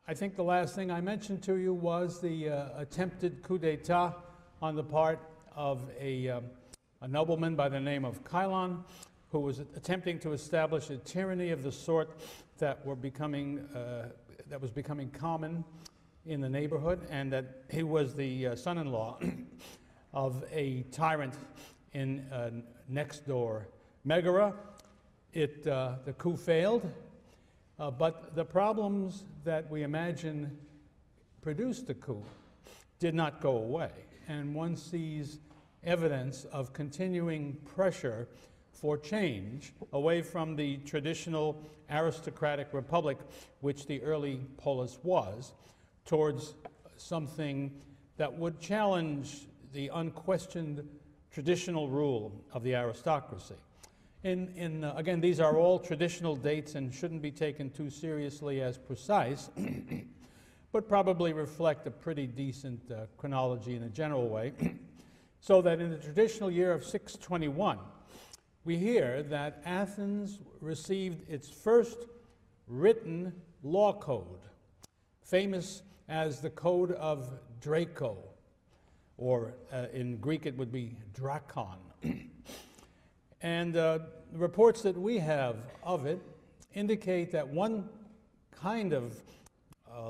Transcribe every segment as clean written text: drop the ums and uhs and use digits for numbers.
I think the last thing I mentioned to you was the attempted coup d'etat on the part of a nobleman by the name of Kilona, who was attempting to establish a tyranny of the sort that was becoming common in the neighborhood, and that he was the son-in-law of a tyrant in next door Megara. The coup failed, but the problems that we imagine produced the coup did not go away, and one sees evidence of continuing pressure for change away from the traditional aristocratic republic, which the early polis was, towards something that would challenge the unquestioned traditional rule of the aristocracy. Again, these are all traditional dates and shouldn't be taken too seriously as precise, but probably reflect a pretty decent chronology in a general way. So that in the traditional year of 621, we hear that Athens received its first written law code, famous as the Code of Draco, or in Greek it would be Drakon. And the reports that we have of it indicate that one kind of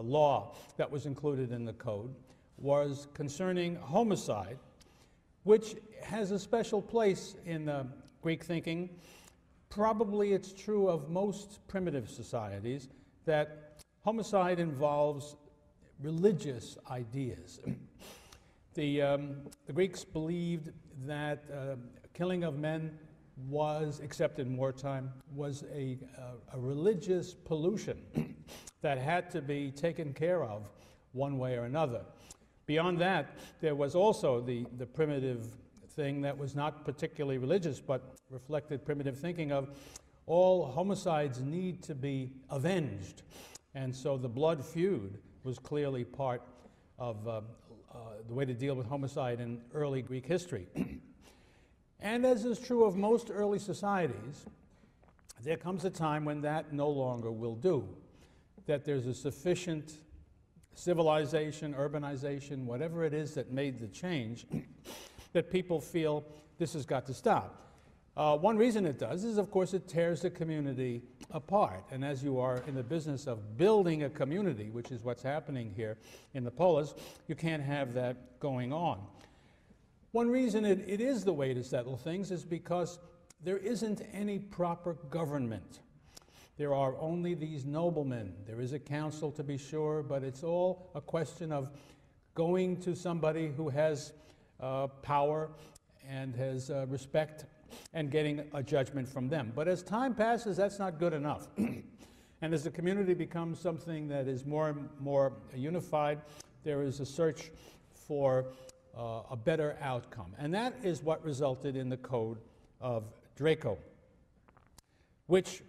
law that was included in the code was concerning homicide, which has a special place in Greek thinking. Probably it's true of most primitive societies that homicide involves religious ideas. The Greeks believed that killing of men was, except in wartime, was a religious pollution that had to be taken care of one way or another. Beyond that, there was also the primitive thing that was not particularly religious, but reflected primitive thinking of all homicides need to be avenged. And so the blood feud was clearly part of the way to deal with homicide in early Greek history. And as is true of most early societies, there comes a time when that no longer will do, that there's a sufficient civilization, urbanization, whatever it is that made the change, that people feel this has got to stop. One reason it does is, of course, it tears the community apart. And as you are in the business of building a community, which is what's happening here in the polis, you can't have that going on. One reason it is the way to settle things is because there isn't any proper government. There are only these noblemen. There is a council, to be sure, but it's all a question of going to somebody who has power and has respect and getting a judgment from them. But as time passes, that's not good enough. And as the community becomes something that is more and more unified, there is a search for a better outcome. And that is what resulted in the Code of Draco, which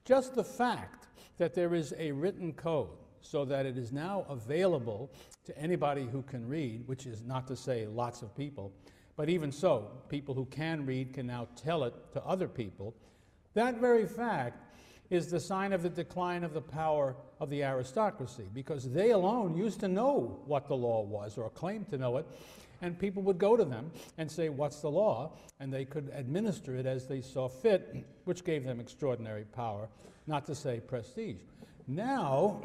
just the fact that there is a written code so that it is now available to anybody who can read, which is not to say lots of people, but even so, people who can read can now tell it to other people. That very fact is the sign of the decline of the power of the aristocracy, because they alone used to know what the law was, or claimed to know it, and people would go to them and say, what's the law? And they could administer it as they saw fit, which gave them extraordinary power, not to say prestige. Now,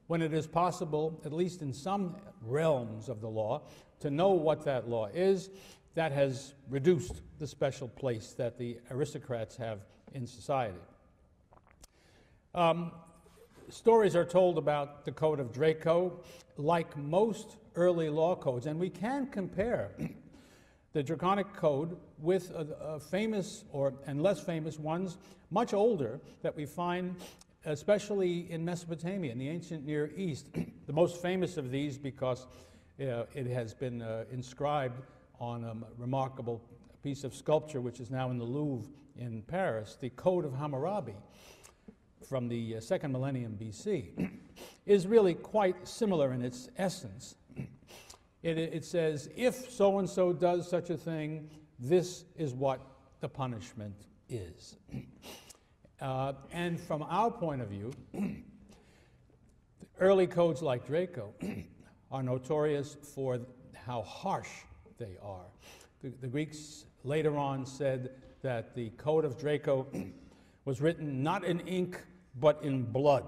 when it is possible, at least in some realms of the law, to know what that law is, that has reduced the special place that the aristocrats have in society. Stories are told about the Code of Draco, like most early law codes, and we can compare the Draconic Code with famous and less famous ones, much older, that we find especially in Mesopotamia, in the ancient Near East. The most famous of these, because it has been inscribed on a remarkable piece of sculpture which is now in the Louvre in Paris, the Code of Hammurabi from the second millennium BC, is really quite similar in its essence. It says, if so-and-so does such a thing, this is what the punishment is. And from our point of view, Early codes like Draco are notorious for how harsh they are. The Greeks later on said that the code of Draco was written not in ink, but in blood.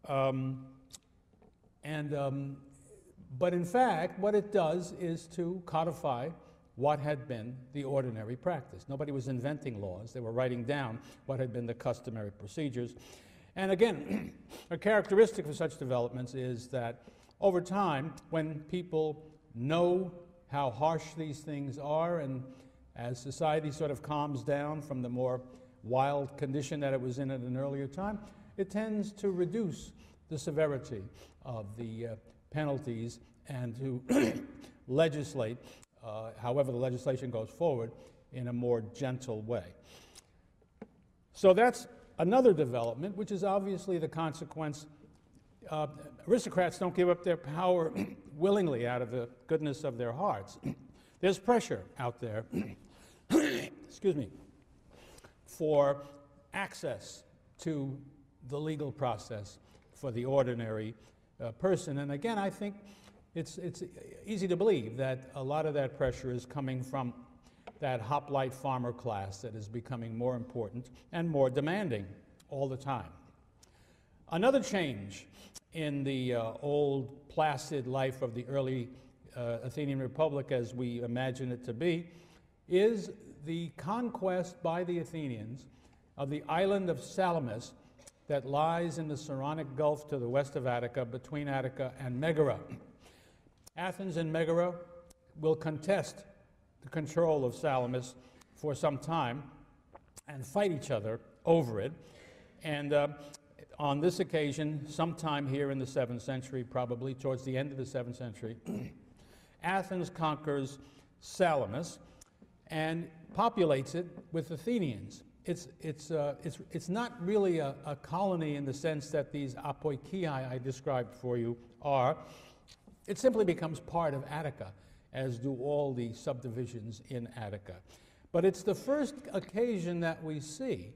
But in fact, what it does is to codify what had been the ordinary practice. Nobody was inventing laws. They were writing down what had been the customary procedures. And again, a characteristic of such developments is that over time, when people know how harsh these things are, and as society sort of calms down from the more wild condition that it was in at an earlier time, it tends to reduce the severity of the penalties and to legislate, however the legislation goes forward, in a more gentle way. So that's another development, which is obviously the consequence. Aristocrats don't give up their power willingly out of the goodness of their hearts. There's pressure out there, excuse me, for access to the legal process for the ordinary person. And again, I think it's easy to believe that a lot of that pressure is coming from that hoplite farmer class that is becoming more important and more demanding all the time. Another change in the old placid life of the early Athenian Republic, as we imagine it to be, is the conquest by the Athenians of the island of Salamis that lies in the Saronic Gulf to the west of Attica, between Attica and Megara. Athens and Megara will contest the control of Salamis for some time and fight each other over it. And on this occasion, sometime here in the 7th century, probably towards the end of the 7th century, Athens conquers Salamis and populates it with Athenians. It's not really a colony in the sense that these apoikei I described for you are. It simply becomes part of Attica, as do all the subdivisions in Attica. But it's the first occasion that we see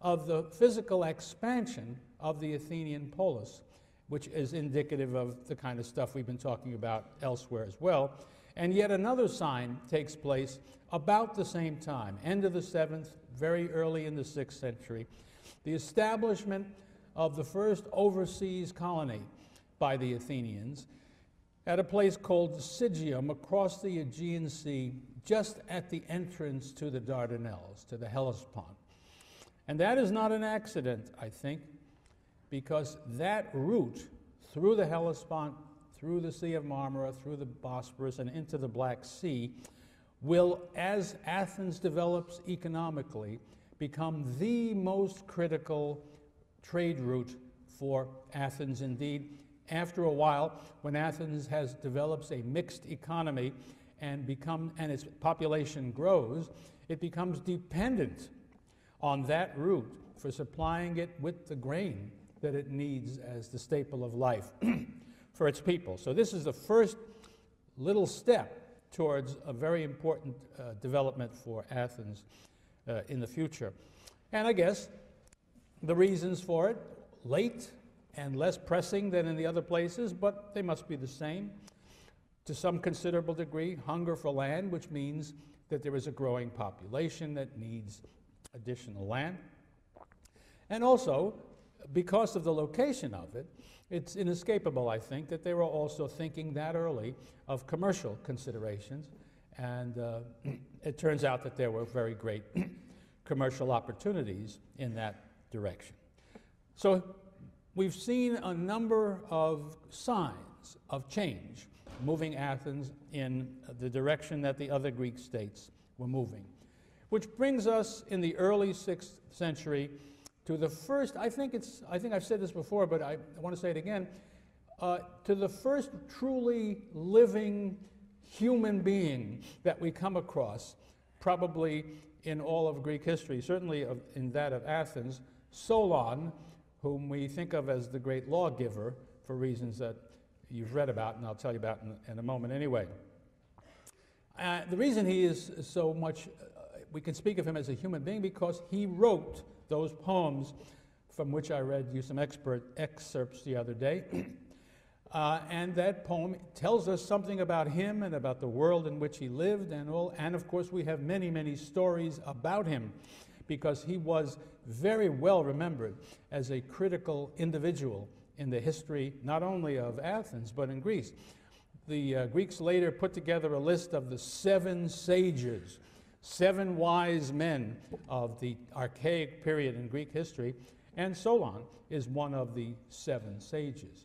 of the physical expansion of the Athenian polis, which is indicative of the kind of stuff we've been talking about elsewhere as well. And yet another sign takes place about the same time, end of the 7th, very early in the 6th century, the establishment of the first overseas colony by the Athenians at a place called Sigium across the Aegean Sea, just at the entrance to the Dardanelles, to the Hellespont. And that is not an accident, I think, because that route through the Hellespont, through the Sea of Marmara, through the Bosporus, and into the Black Sea will, as Athens develops economically, become the most critical trade route for Athens. Indeed, after a while, when Athens develops a mixed economy and its population grows, it becomes dependent on that route for supplying it with the grain that it needs as the staple of life for its people. So this is the first little step towards a very important development for Athens in the future. And I guess the reasons for it, late and less pressing than in the other places, but they must be the same. To some considerable degree, hunger for land, which means that there is a growing population that needs additional land. And also, because of the location of it, it's inescapable, I think, that they were also thinking that early of commercial considerations, and it turns out that there were very great commercial opportunities in that direction. So we've seen a number of signs of change moving Athens in the direction that the other Greek states were moving, which brings us in the early 6th century to the first, I think I've said this before, but I want to say it again, to the first truly living human being that we come across, probably in all of Greek history, certainly in that of Athens, Solon, whom we think of as the great lawgiver for reasons that you've read about, and I'll tell you about in a moment anyway. The reason he is so much, we can speak of him as a human being because he wrote those poems from which I read you some excerpts the other day. And that poem tells us something about him and about the world in which he lived and all. And of course, we have many, many stories about him because he was very well remembered as a critical individual in the history, not only of Athens, but in Greece. The Greeks later put together a list of the 7 sages, 7 wise men of the archaic period in Greek history, and Solon is one of the 7 sages.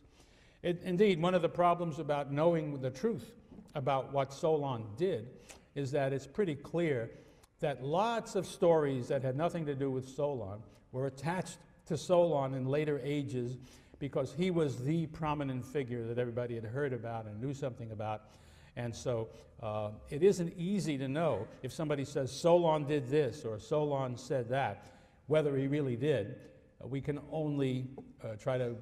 Indeed, one of the problems about knowing the truth about what Solon did is that it's pretty clear that lots of stories that had nothing to do with Solon were attached to Solon in later ages because he was the prominent figure that everybody had heard about and knew something about. And so it isn't easy to know if somebody says Solon did this or Solon said that, whether he really did. We can only try to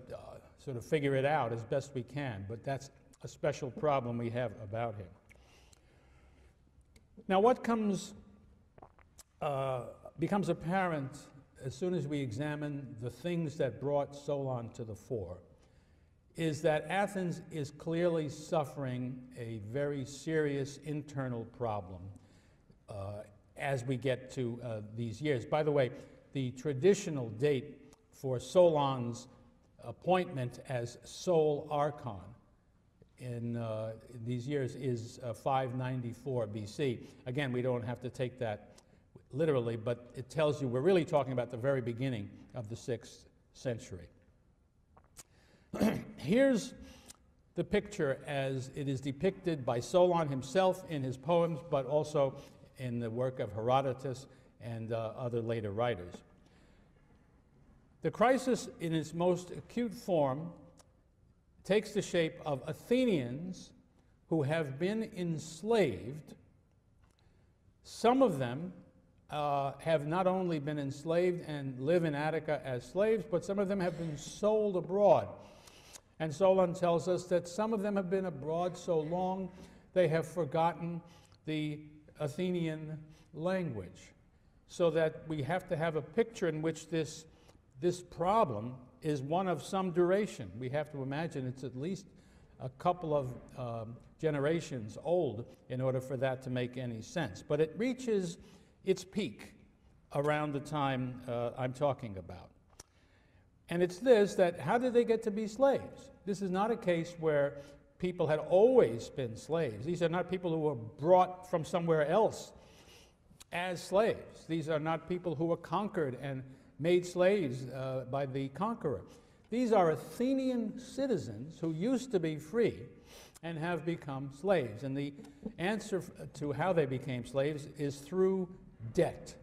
sort of figure it out as best we can, but that's a special problem we have about him. Now, what becomes apparent as soon as we examine the things that brought Solon to the fore is that Athens is clearly suffering a very serious internal problem as we get to these years. By the way, the traditional date for Solon's appointment as sole archon in these years is 594 BC. Again, we don't have to take that literally, but it tells you we're really talking about the very beginning of the 6th century. Here's the picture as it is depicted by Solon himself in his poems, but also in the work of Herodotus and other later writers. The crisis in its most acute form takes the shape of Athenians who have been enslaved. Some of them have not only been enslaved and live in Attica as slaves, but some of them have been sold abroad. And Solon tells us that some of them have been abroad so long they have forgotten the Athenian language. So that we have to have a picture in which this problem is one of some duration. We have to imagine it's at least a couple of generations old in order for that to make any sense. But it reaches its peak around the time I'm talking about. And it's this, that how did they get to be slaves? This is not a case where people had always been slaves. These are not people who were brought from somewhere else as slaves. These are not people who were conquered and made slaves by the conqueror. These are Athenian citizens who used to be free and have become slaves. And the answer to how they became slaves is through debt.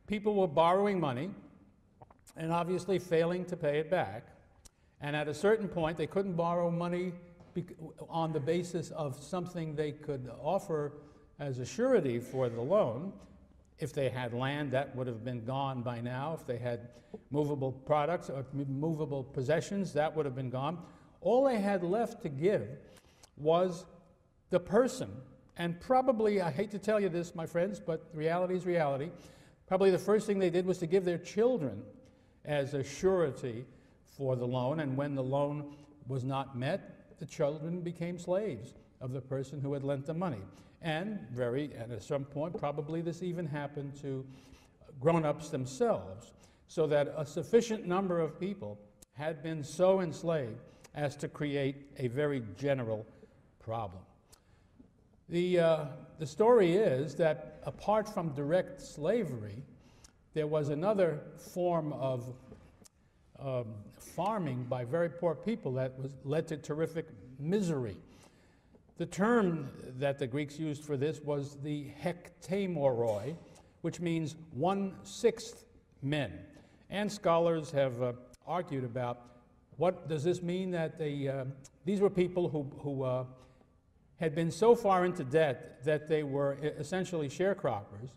People were borrowing money and obviously failing to pay it back. And at a certain point, they couldn't borrow money on the basis of something they could offer as a surety for the loan. If they had land, that would have been gone by now. If they had movable products or movable possessions, that would have been gone. All they had left to give was the person. And probably, I hate to tell you this, my friends, but reality is reality. Probably the first thing they did was to give their children as a surety for the loan. And when the loan was not met, the children became slaves of the person who had lent them money. And at some point, probably this even happened to grown-ups themselves, so that a sufficient number of people had been so enslaved as to create a very general problem. The story is that apart from direct slavery, there was another form of farming by very poor people that led to terrific misery. The term that the Greeks used for this was the hektamoroi, which means 1/6 men. And scholars have argued about what does this mean, that these were people who had been so far into debt that they were essentially sharecroppers.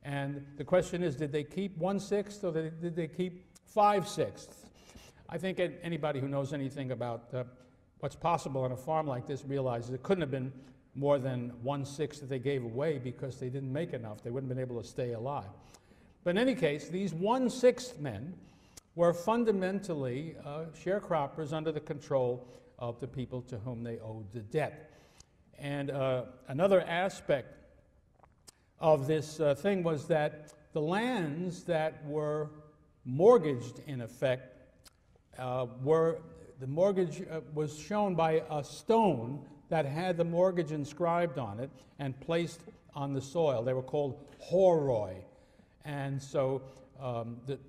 And the question is, did they keep 1/6 or did they keep 5/6? I think anybody who knows anything about what's possible on a farm like this realizes it couldn't have been more than 1/6 that they gave away because they didn't make enough. They wouldn't have been able to stay alive. But in any case, these 1/6 men were fundamentally sharecroppers under the control of the people to whom they owed the debt. And another aspect of this thing was that the lands that were mortgaged, in effect, the mortgage was shown by a stone that had the mortgage inscribed on it and placed on the soil. They were called horoi. And so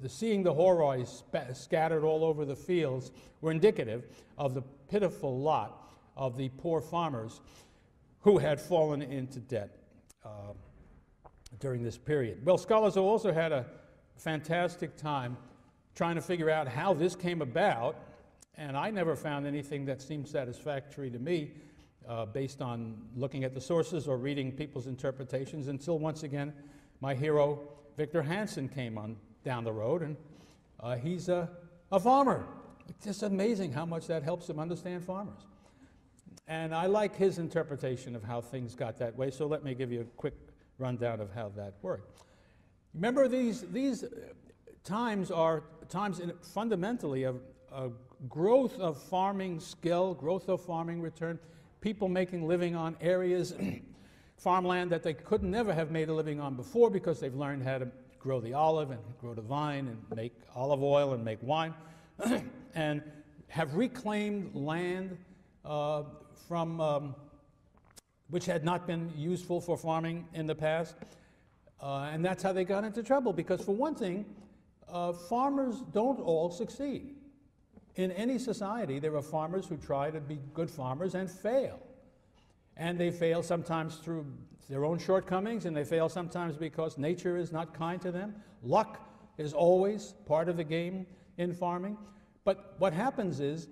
seeing the horoi scattered all over the fields were indicative of the pitiful lot of the poor farmers who had fallen into debt during this period. Well, scholars have also had a fantastic time trying to figure out how this came about, and I never found anything that seemed satisfactory to me based on looking at the sources or reading people's interpretations, until once again my hero Victor Hansen came on down the road, and he's a farmer. It's just amazing how much that helps him understand farmers. And I like his interpretation of how things got that way, so let me give you a quick rundown of how that worked. Remember, these times are times fundamentally of growth of farming skill, growth of farming return, people making living on areas, farmland that they could never have made a living on before because they've learned how to grow the olive and grow the vine and make olive oil and make wine, and have reclaimed land from which had not been useful for farming in the past. And that's how they got into trouble, because for one thing, farmers don't all succeed. In any society, there are farmers who try to be good farmers and fail. And they fail sometimes through their own shortcomings, and they fail sometimes because nature is not kind to them. Luck is always part of the game in farming. But what happens is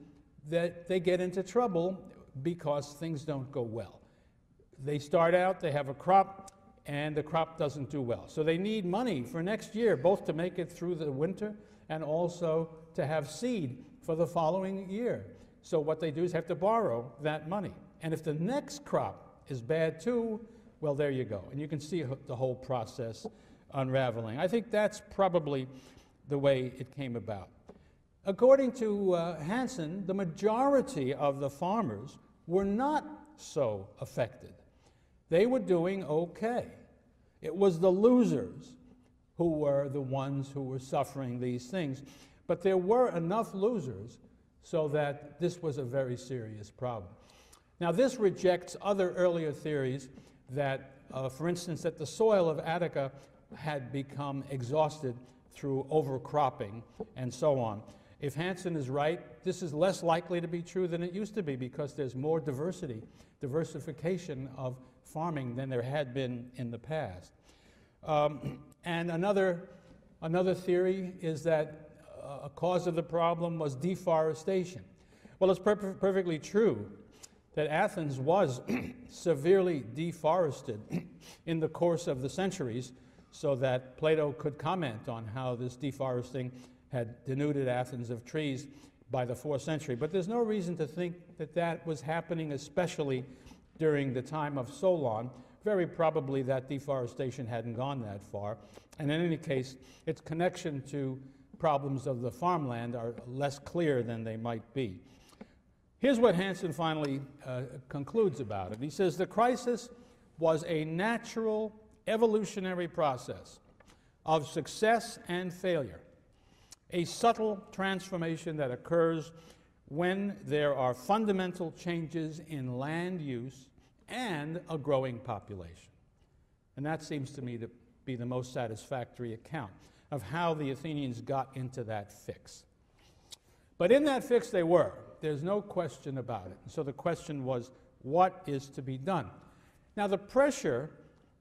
that they get into trouble because things don't go well. They start out, they have a crop, and the crop doesn't do well. So they need money for next year, both to make it through the winter and also to have seed for the following year. So what they do is have to borrow that money. And if the next crop is bad too, well, there you go. And you can see the whole process unraveling. I think that's probably the way it came about. According to Hansen, the majority of the farmers were not so affected. They were doing okay. It was the losers who were the ones who were suffering these things. But there were enough losers so that this was a very serious problem. Now, this rejects other earlier theories that, for instance, that the soil of Attica had become exhausted through overcropping and so on. If Hansen is right, this is less likely to be true than it used to be, because there's more diversification of farming than there had been in the past. And another theory is that a cause of the problem was deforestation. Well, it's perfectly true that Athens was severely deforested in the course of the centuries, so that Plato could comment on how this deforesting had denuded Athens of trees by the 4th century. But there's no reason to think that that was happening especially during the time of Solon. Very probably that deforestation hadn't gone that far. And in any case, its connection to problems of the farmland are less clear than they might be. Here's what Hansen finally concludes about it. He says, the crisis was a natural evolutionary process of success and failure, a subtle transformation that occurs when there are fundamental changes in land use and a growing population. And that seems to me to be the most satisfactory account of how the Athenians got into that fix. But in that fix they were. There's no question about it. So the question was, what is to be done? Now, the pressure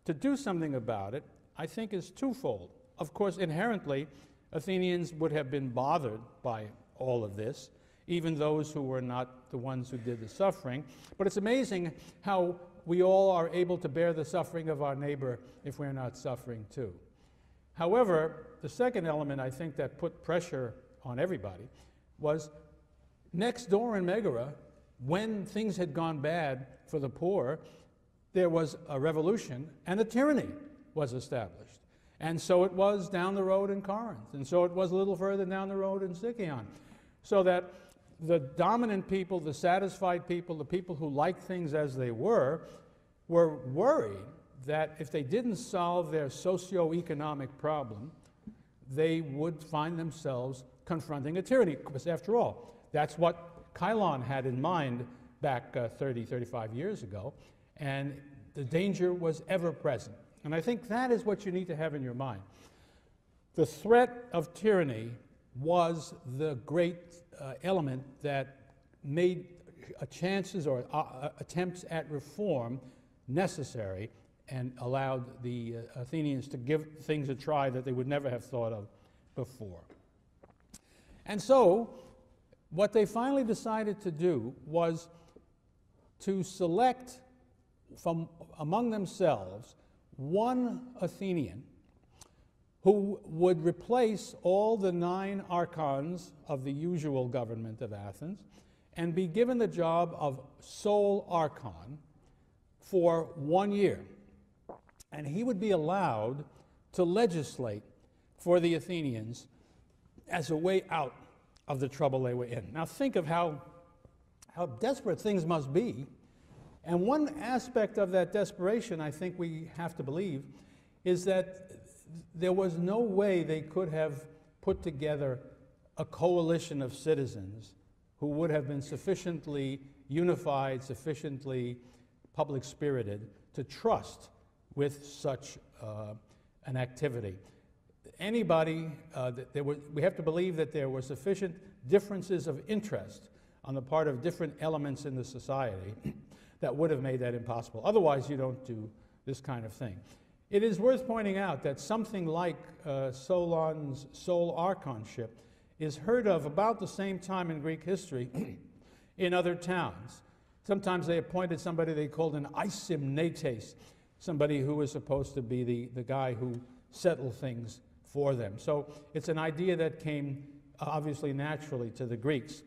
to do something about it, I think, is twofold. Of course, inherently, Athenians would have been bothered by all of this, even those who were not the ones who did the suffering. But it's amazing how we all are able to bear the suffering of our neighbor if we're not suffering too. However, the second element, I think, that put pressure on everybody was next door in Megara, when things had gone bad for the poor, there was a revolution and a tyranny was established. And so it was down the road in Corinth, and so it was a little further down the road in Sicyon. So that the dominant people, the satisfied people, the people who liked things as they were worried that if they didn't solve their socio-economic problem, they would find themselves confronting a tyranny. Because after all, that's what Kilon had in mind back 30, 35 years ago, and the danger was ever present. And I think that is what you need to have in your mind. The threat of tyranny was the great element that made chances or attempts at reform necessary and allowed the Athenians to give things a try that they would never have thought of before. And so, what they finally decided to do was to select from among themselves one Athenian who would replace all the 9 archons of the usual government of Athens and be given the job of sole archon for 1 year. And he would be allowed to legislate for the Athenians as a way out of the trouble they were in. Now think of how desperate things must be. And one aspect of that desperation, I think we have to believe, is that there was no way they could have put together a coalition of citizens who would have been sufficiently unified, sufficiently public-spirited to trust with such an activity. Anybody, we have to believe that there were sufficient differences of interest on the part of different elements in the society that would have made that impossible. Otherwise, you don't do this kind of thing. It is worth pointing out that something like Solon's sole archonship is heard of about the same time in Greek history in other towns. Sometimes they appointed somebody they called an eisymnetes, somebody who was supposed to be the guy who settled things for them. So it's an idea that came obviously naturally to the Greeks.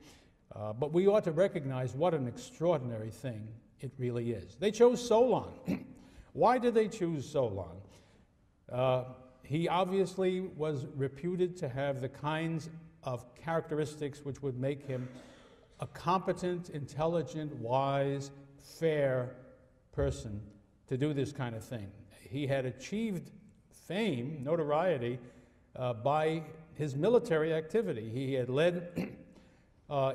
But we ought to recognize what an extraordinary thing it really is. They chose Solon. Why did they choose Solon? He obviously was reputed to have the kinds of characteristics which would make him a competent, intelligent, wise, fair person to do this kind of thing. He had achieved fame, notoriety, by his military activity. He had led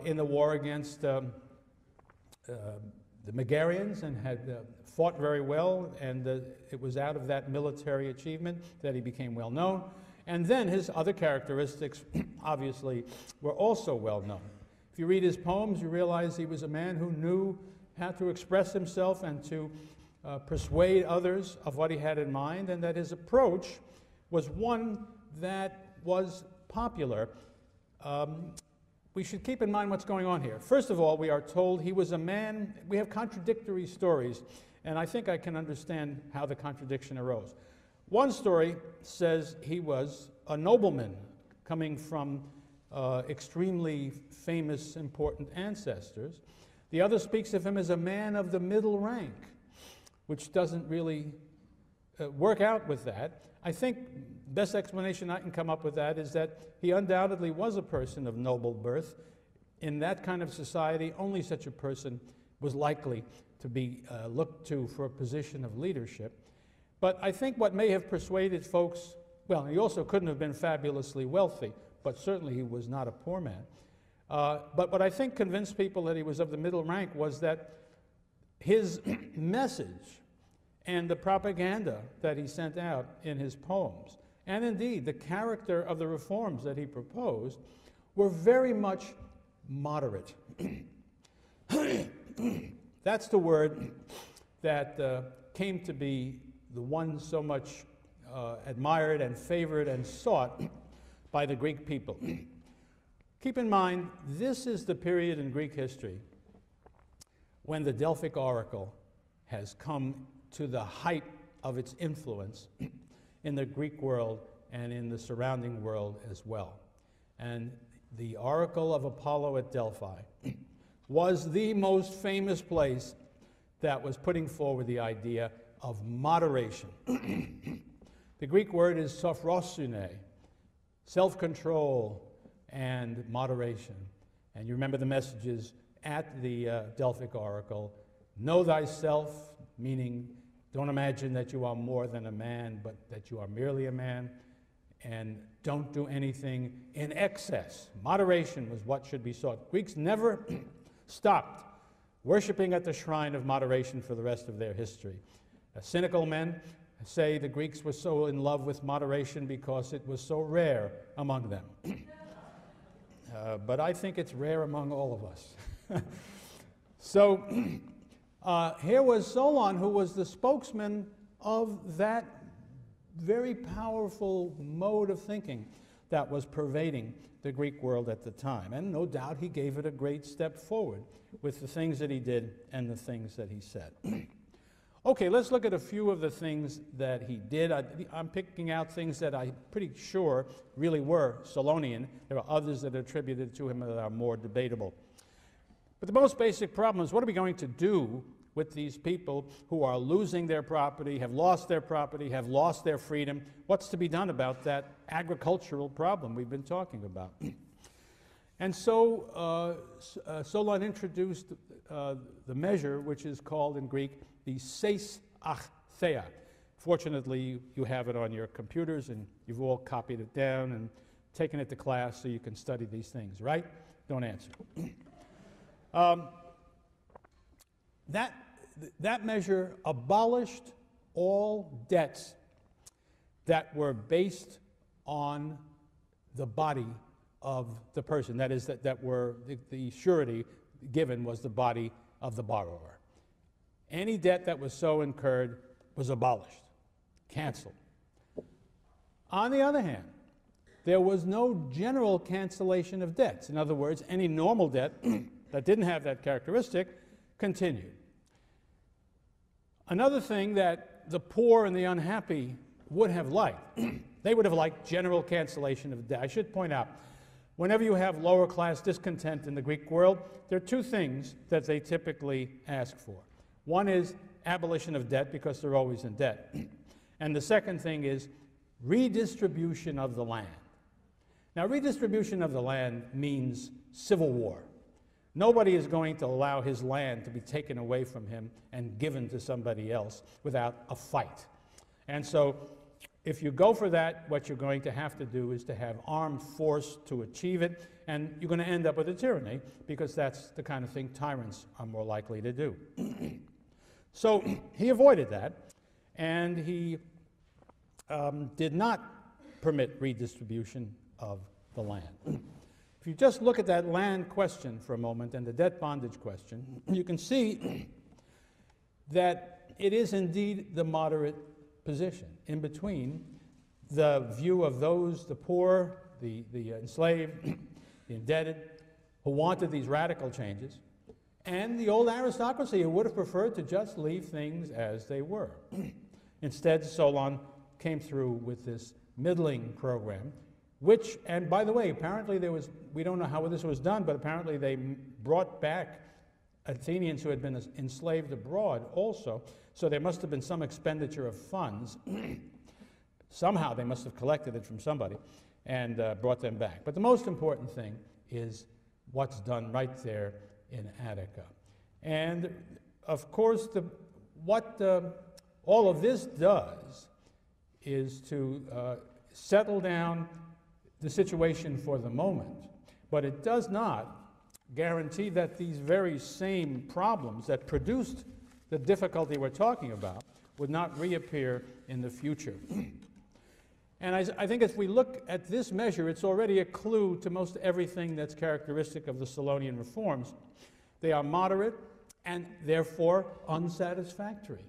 in the war against the Megarians and had fought very well, and it was out of that military achievement that he became well known. And then his other characteristics, obviously, were also well known. If you read his poems, you realize he was a man who knew how to express himself and to persuade others of what he had in mind, and that his approach was one that was popular. We should keep in mind what's going on here. First of all, we are told he was a man. We have contradictory stories, and I think I can understand how the contradiction arose. One story says he was a nobleman coming from extremely famous, important ancestors. The other speaks of him as a man of the middle rank, which doesn't really work out with that. I think the best explanation I can come up with that is that he undoubtedly was a person of noble birth. In that kind of society, only such a person was likely to be looked to for a position of leadership. But I think what may have persuaded folks, well, he also couldn't have been fabulously wealthy, but certainly he was not a poor man. But what I think convinced people that he was of the middle rank was that his message and the propaganda that he sent out in his poems, and indeed the character of the reforms that he proposed, were very much moderate. That's the word that came to be the one so much admired and favored and sought by the Greek people. Keep in mind, this is the period in Greek history when the Delphic oracle has come to the height of its influence in the Greek world and in the surrounding world as well. And the oracle of Apollo at Delphi was the most famous place that was putting forward the idea of moderation. The Greek word is sophrosune, self-control and moderation. And you remember the messages at the Delphic oracle. Know thyself, meaning don't imagine that you are more than a man, but that you are merely a man. And don't do anything in excess. Moderation was what should be sought. Greeks never stopped worshiping at the shrine of moderation for the rest of their history. Cynical men say the Greeks were so in love with moderation because it was so rare among them. But I think it's rare among all of us. So here was Solon, who was the spokesman of that very powerful mode of thinking that was pervading the Greek world at the time. And no doubt he gave it a great step forward with the things that he did and the things that he said. Okay, let's look at a few of the things that he did. I'm picking out things that I'm pretty sure really were Solonian. There are others that are attributed to him that are more debatable. But the most basic problem is, what are we going to do with these people who are losing their property, have lost their property, have lost their freedom? What's to be done about that agricultural problem we've been talking about? And so Solon introduced the measure, which is called in Greek the seis achtheia. Fortunately, you have it on your computers, and you've all copied it down and taken it to class so you can study these things, right? Don't answer. That measure abolished all debts that were based on the body of the person. That is, that were the surety given was the body of the borrower. Any debt that was so incurred was abolished, canceled. On the other hand, there was no general cancellation of debts. In other words, any normal debt that didn't have that characteristic continued. Another thing that the poor and the unhappy would have liked, they would have liked general cancellation of debt. I should point out, whenever you have lower class discontent in the Greek world, there are two things that they typically ask for. One is abolition of debt, because they're always in debt. And the second thing is redistribution of the land. Now, redistribution of the land means civil war. Nobody is going to allow his land to be taken away from him and given to somebody else without a fight. And so if you go for that, what you're going to have to do is to have armed force to achieve it, and you're going to end up with a tyranny, because that's the kind of thing tyrants are more likely to do. So he avoided that, and he did not permit redistribution of the land. If you just look at that land question for a moment and the debt bondage question, you can see that it is indeed the moderate position in between the view of those, the poor, the enslaved, the indebted, who wanted these radical changes, and the old aristocracy who would have preferred to just leave things as they were. Instead, Solon came through with this middling program, which, and by the way, apparently there was, we don't know how this was done, but apparently they brought back Athenians who had been enslaved abroad also, so there must have been some expenditure of funds. Somehow they must have collected it from somebody and brought them back. But the most important thing is what's done right there in Attica. And of course, what all of this does is to settle down the situation for the moment, but it does not guarantee that these very same problems that produced the difficulty we're talking about would not reappear in the future. And I think if we look at this measure, it's already a clue to most everything that's characteristic of the Solonian reforms. They are moderate and therefore unsatisfactory.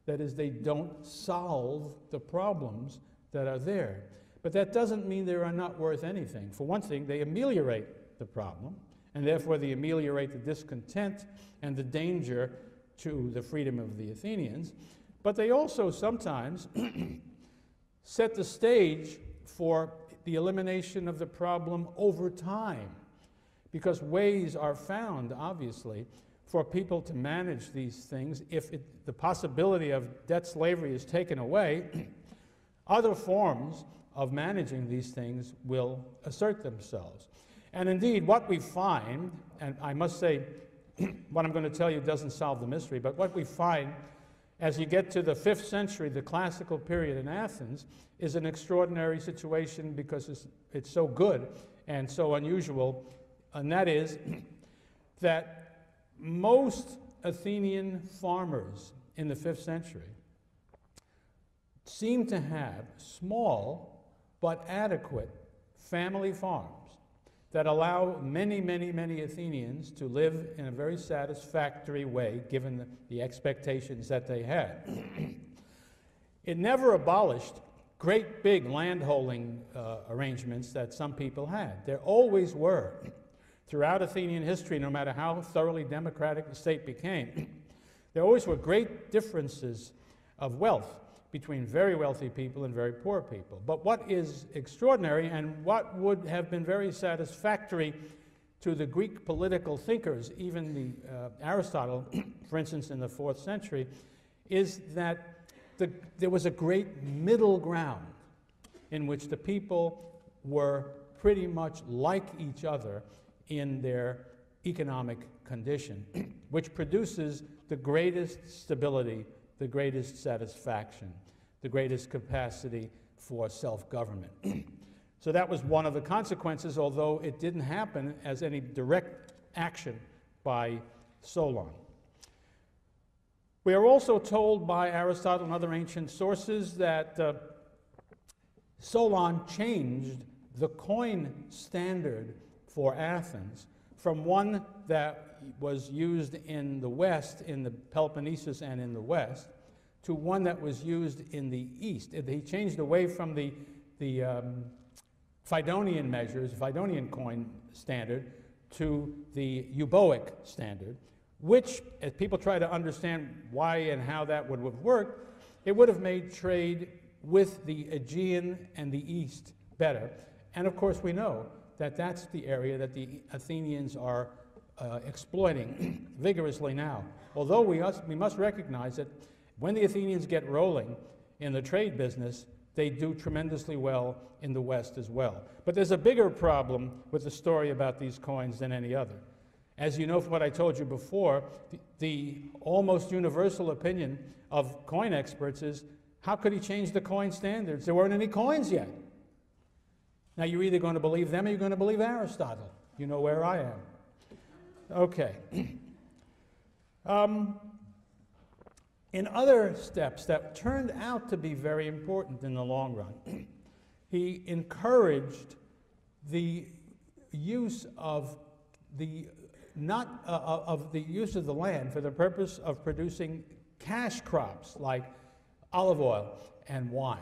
That is, they don't solve the problems that are there. But that doesn't mean they are not worth anything. For one thing, they ameliorate the problem, and therefore they ameliorate the discontent and the danger to the freedom of the Athenians. But they also sometimes set the stage for the elimination of the problem over time, because ways are found, obviously, for people to manage these things. If the possibility of debt slavery is taken away, other forms of managing these things will assert themselves. And indeed, what we find, and I must say, what I'm going to tell you doesn't solve the mystery, but what we find as you get to the 5th century, the classical period in Athens, is an extraordinary situation because it's so good and so unusual, and that is that most Athenian farmers in the 5th century seem to have small but adequate family farms that allow many, many, many Athenians to live in a very satisfactory way, given the expectations that they had. It never abolished great big landholding arrangements that some people had. There always were. Throughout Athenian history, no matter how thoroughly democratic the state became, there always were great differences of wealth between very wealthy people and very poor people. But what is extraordinary, and what would have been very satisfactory to the Greek political thinkers, even Aristotle, for instance, in the 4th century, is that there was a great middle ground in which the people were pretty much like each other in their economic condition, which produces the greatest stability, the greatest satisfaction, the greatest capacity for self-government. So that was one of the consequences, although it didn't happen as any direct action by Solon. We are also told by Aristotle and other ancient sources that Solon changed the coin standard for Athens from one that was used in the West, in the Peloponnesus and in the West, to one that was used in the East. He changed away from the Phaidonian measures, Phaidonian coin standard, to the Euboic standard, which, as people try to understand why and how that would have worked, it would have made trade with the Aegean and the East better. And of course we know that that's the area that the Athenians are exploiting vigorously now. Although we must recognize that when the Athenians get rolling in the trade business, they do tremendously well in the West as well. But there's a bigger problem with the story about these coins than any other. As you know from what I told you before, the almost universal opinion of coin experts is, how could he change the coin standards? There weren't any coins yet. Now you're either going to believe them or you're going to believe Aristotle. You know where I am. Okay. In other steps that turned out to be very important in the long run, he encouraged the use of the use of the land for the purpose of producing cash crops like olive oil and wine.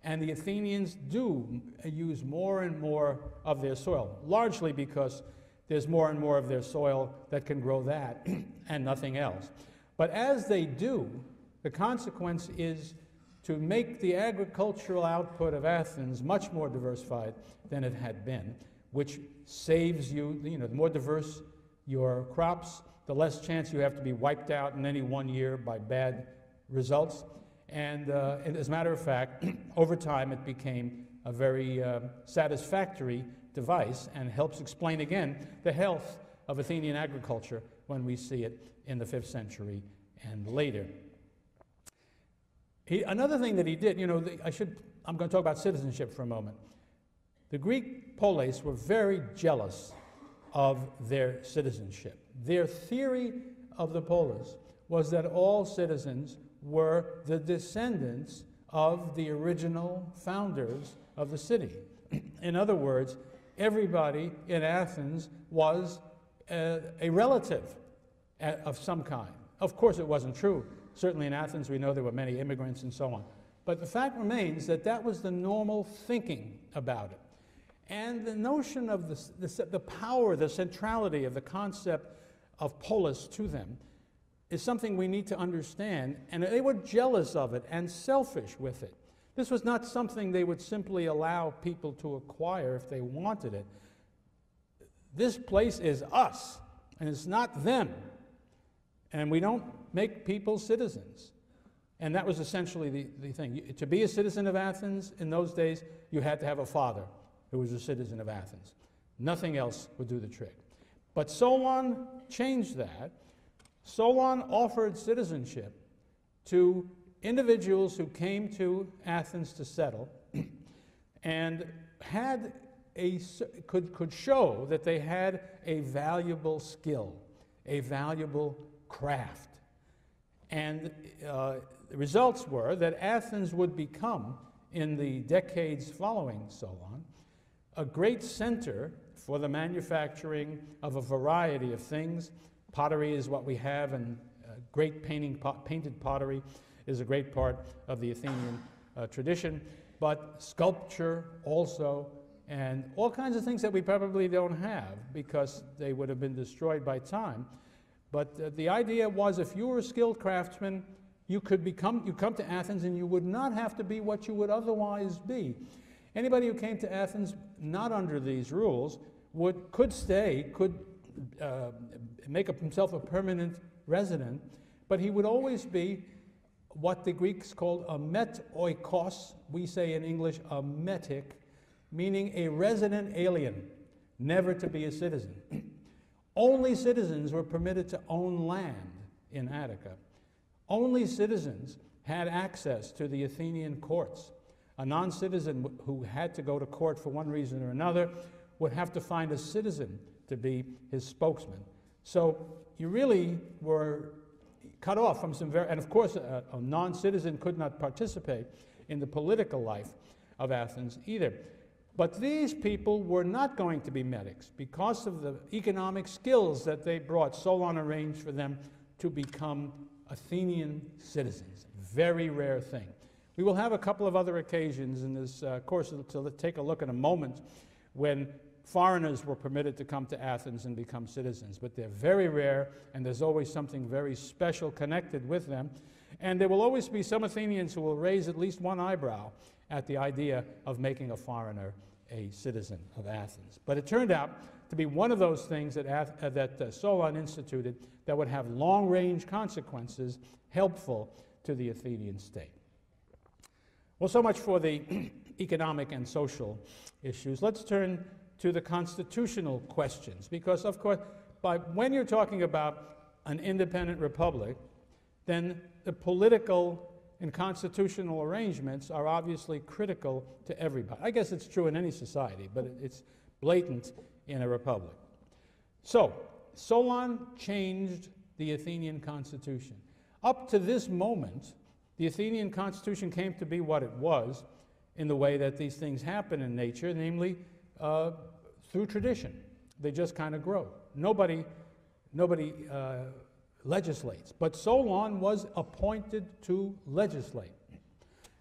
And the Athenians do use more and more of their soil, largely because there's more and more of their soil that can grow that and nothing else. But as they do, the consequence is to make the agricultural output of Athens much more diversified than it had been, which saves you, the more diverse your crops, the less chance you have to be wiped out in any one year by bad results. And as a matter of fact, over time it became a very satisfactory device and helps explain again the health of Athenian agriculture when we see it in the 5th century and later. Another thing that he did, I'm going to talk about citizenship for a moment. The Greek polis were very jealous of their citizenship. Their theory of the polis was that all citizens were the descendants of the original founders of the city. In other words, everybody in Athens was a relative of some kind. Of course, it wasn't true. Certainly in Athens, we know there were many immigrants and so on. But the fact remains that that was the normal thinking about it. And the notion of the power, the centrality of the concept of polis to them is something we need to understand. And they were jealous of it and selfish with it. This was not something they would simply allow people to acquire if they wanted it. This place is us, and it's not them. And we don't make people citizens. And that was essentially the thing. To be a citizen of Athens in those days, you had to have a father who was a citizen of Athens. Nothing else would do the trick. But Solon changed that. Solon offered citizenship to individuals who came to Athens to settle and had could show that they had a valuable skill, a valuable craft. And the results were that Athens would become, in the decades following Solon, a great center for the manufacturing of a variety of things. Pottery is what we have, and great painted pottery is a great part of the Athenian tradition, but sculpture also, and all kinds of things that we probably don't have because they would have been destroyed by time. But the idea was, if you were a skilled craftsman, you come to Athens and you would not have to be what you would otherwise be. Anybody who came to Athens not under these rules could make himself a permanent resident, but he would always be what the Greeks called a metoikos. We say in English a metic, meaning a resident alien, never to be a citizen. Only citizens were permitted to own land in Attica. Only citizens had access to the Athenian courts. A non-citizen who had to go to court for one reason or another would have to find a citizen to be his spokesman. So you really were cut off from some and of course a non-citizen could not participate in the political life of Athens either. But these people were not going to be medics because of the economic skills that they brought. Solon arranged for them to become Athenian citizens. Very rare thing. We will have a couple of other occasions in this course to take a look in a moment when foreigners were permitted to come to Athens and become citizens, but they're very rare, and there's always something very special connected with them. And there will always be some Athenians who will raise at least one eyebrow at the idea of making a foreigner a citizen of Athens. But it turned out to be one of those things that Solon instituted that would have long-range consequences helpful to the Athenian state. Well, so much for the economic and social issues. Let's turn to the constitutional questions, because, of course, when you're talking about an independent republic, then the political and constitutional arrangements are obviously critical to everybody. I guess it's true in any society, but it's blatant in a republic. So, Solon changed the Athenian constitution. Up to this moment, the Athenian constitution came to be what it was in the way that these things happen in nature, namely through tradition. They just kind of grow. Nobody legislates. But Solon was appointed to legislate,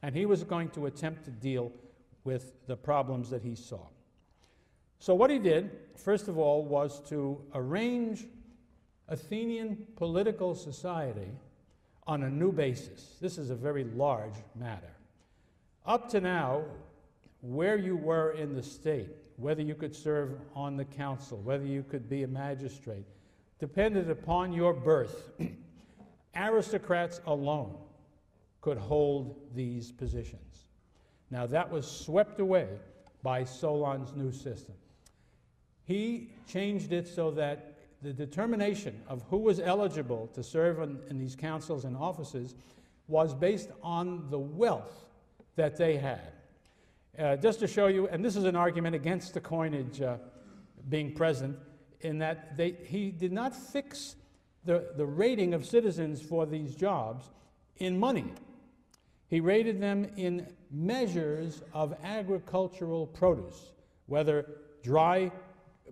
and he was going to attempt to deal with the problems that he saw. So what he did, first of all, was to arrange Athenian political society on a new basis. This is a very large matter. Up to now, where you were in the state, whether you could serve on the council, whether you could be a magistrate, depended upon your birth. Aristocrats alone could hold these positions. Now that was swept away by Solon's new system. He changed it so that the determination of who was eligible to serve in these councils and offices was based on the wealth that they had. Just to show you, and this is an argument against the coinage being present, in that he did not fix the rating of citizens for these jobs in money. He rated them in measures of agricultural produce, whether dry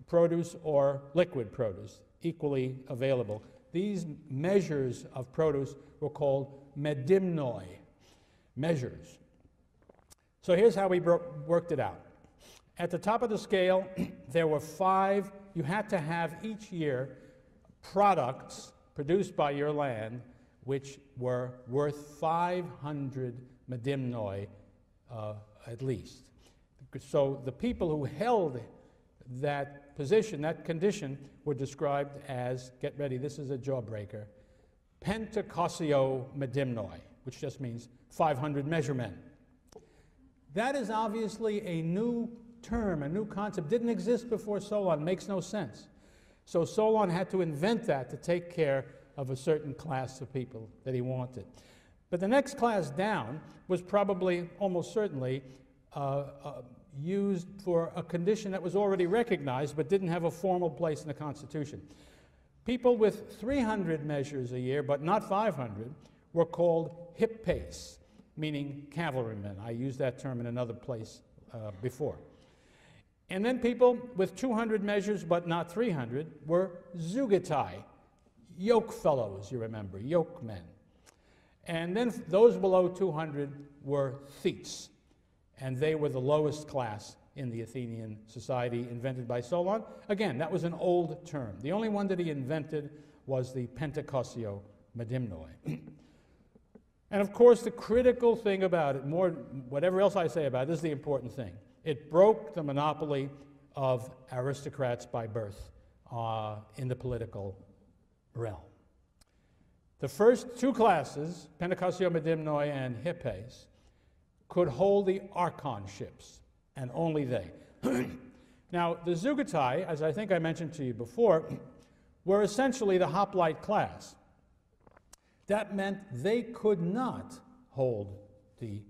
produce or liquid produce, equally available. These measures of produce were called medimnoi, measures. So here's how we worked it out. At the top of the scale, there were 5. You had to have each year products produced by your land which were worth 500 medimnoi at least. So the people who held that position, that condition, were described as, get ready, this is a jawbreaker, pentakosio medimnoi, which just means 500 measurement. That is obviously a new term, a new concept. Didn't exist before Solon, makes no sense. So Solon had to invent that to take care of a certain class of people that he wanted. But the next class down was probably, almost certainly, used for a condition that was already recognized but didn't have a formal place in the Constitution. People with 300 measures a year, but not 500, were called hippes, meaning cavalrymen. I used that term in another place before. And then people with 200 measures, but not 300, were zeugetai, yoke fellows, you remember, yoke men. And then those below 200 were thetes, and they were the lowest class in the Athenian society invented by Solon. Again, that was an old term. The only one that he invented was the pentakosio medimnoi. And of course, the critical thing about it, whatever else I say about it, this is the important thing. It broke the monopoly of aristocrats by birth in the political realm. The first two classes, pentakosio medimnoi and hippes, could hold the archonships, and only they. Now, the zeugetai, as I think I mentioned to you before, were essentially the hoplite class. That meant they could not hold the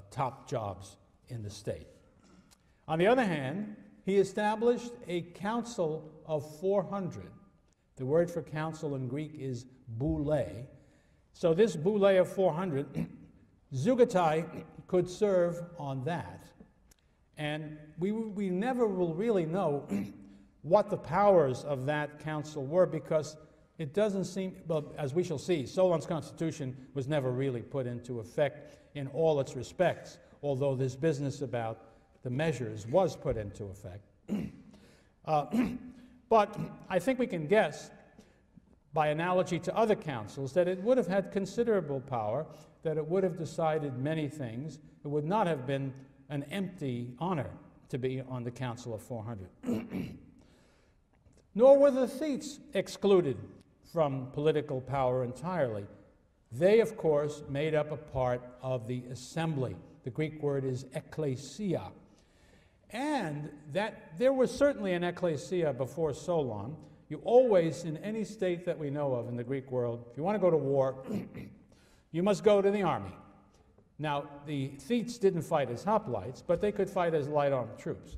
top jobs in the state. On the other hand, he established a council of 400. The word for council in Greek is boule. So this boule of 400, zeugetai could serve on that. And we never will really know what the powers of that council were, because it doesn't seem, well, as we shall see, Solon's constitution was never really put into effect in all its respects, although this business about the measures was put into effect. But I think we can guess, by analogy to other councils, that it would have had considerable power, that it would have decided many things. It would not have been an empty honor to be on the Council of 400. Nor were the thetes excluded from political power entirely. They, of course, made up a part of the assembly. The Greek word is ekklesia. And that there was certainly an ekklesia before Solon. You always, in any state that we know of in the Greek world, if you want to go to war, you must go to the army. Now, the thetes didn't fight as hoplites, but they could fight as light armed troops.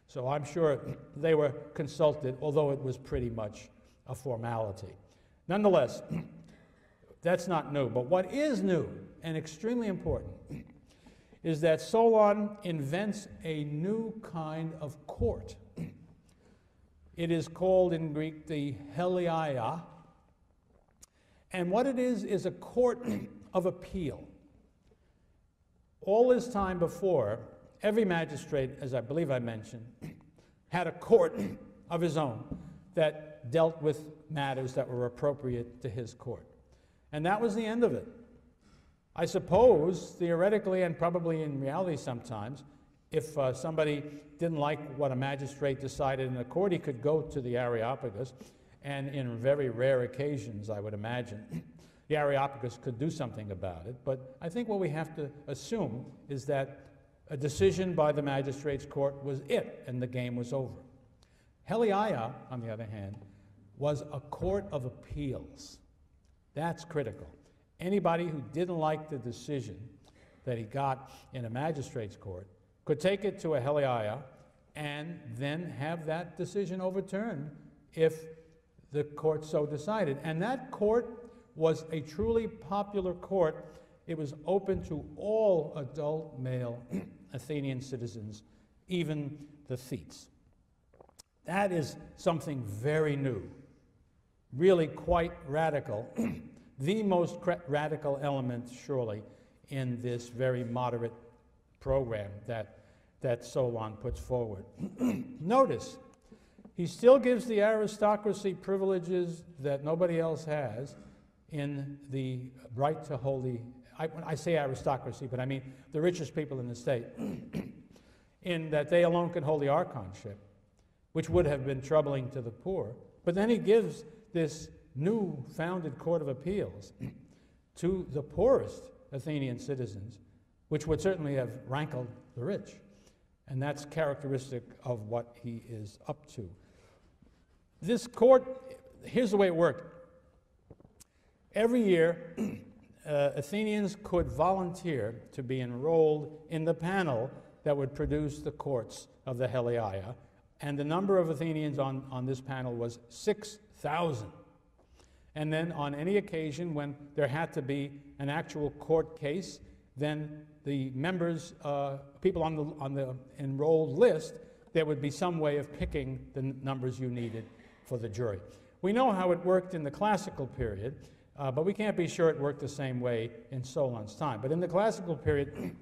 So I'm sure they were consulted, although it was pretty much a formality. Nonetheless, that's not new. But what is new and extremely important is that Solon invents a new kind of court. It is called in Greek the heliaia, and what it is a court of appeal. All this time before, every magistrate, as I believe I mentioned, had a court of his own that dealt with matters that were appropriate to his court. And that was the end of it. I suppose, theoretically and probably in reality sometimes, if somebody didn't like what a magistrate decided in a court, he could go to the Areopagus, and in very rare occasions, I would imagine, the Areopagus could do something about it. But I think what we have to assume is that a decision by the magistrate's court was it, and the game was over. Heliaia, on the other hand, was a court of appeals. That's critical. Anybody who didn't like the decision that he got in a magistrate's court could take it to a heliaia and then have that decision overturned if the court so decided. And that court was a truly popular court. It was open to all adult male Athenian citizens, even the thetes. That is something very new, really quite radical, the most radical element, surely, in this very moderate program that Solon puts forward. Notice, he still gives the aristocracy privileges that nobody else has in the right to hold the, when I say aristocracy, but I mean the richest people in the state, in that they alone can hold the archonship, which would have been troubling to the poor. But then he gives this new founded court of appeals to the poorest Athenian citizens, which would certainly have rankled the rich. And that's characteristic of what he is up to. This court, here's the way it worked. Every year, Athenians could volunteer to be enrolled in the panel that would produce the courts of the Heliaia, and the number of Athenians on this panel was 6,000. And then on any occasion when there had to be an actual court case, then the members, people on the enrolled list, there would be some way of picking the numbers you needed for the jury. We know how it worked in the classical period, but we can't be sure it worked the same way in Solon's time. But in the classical period,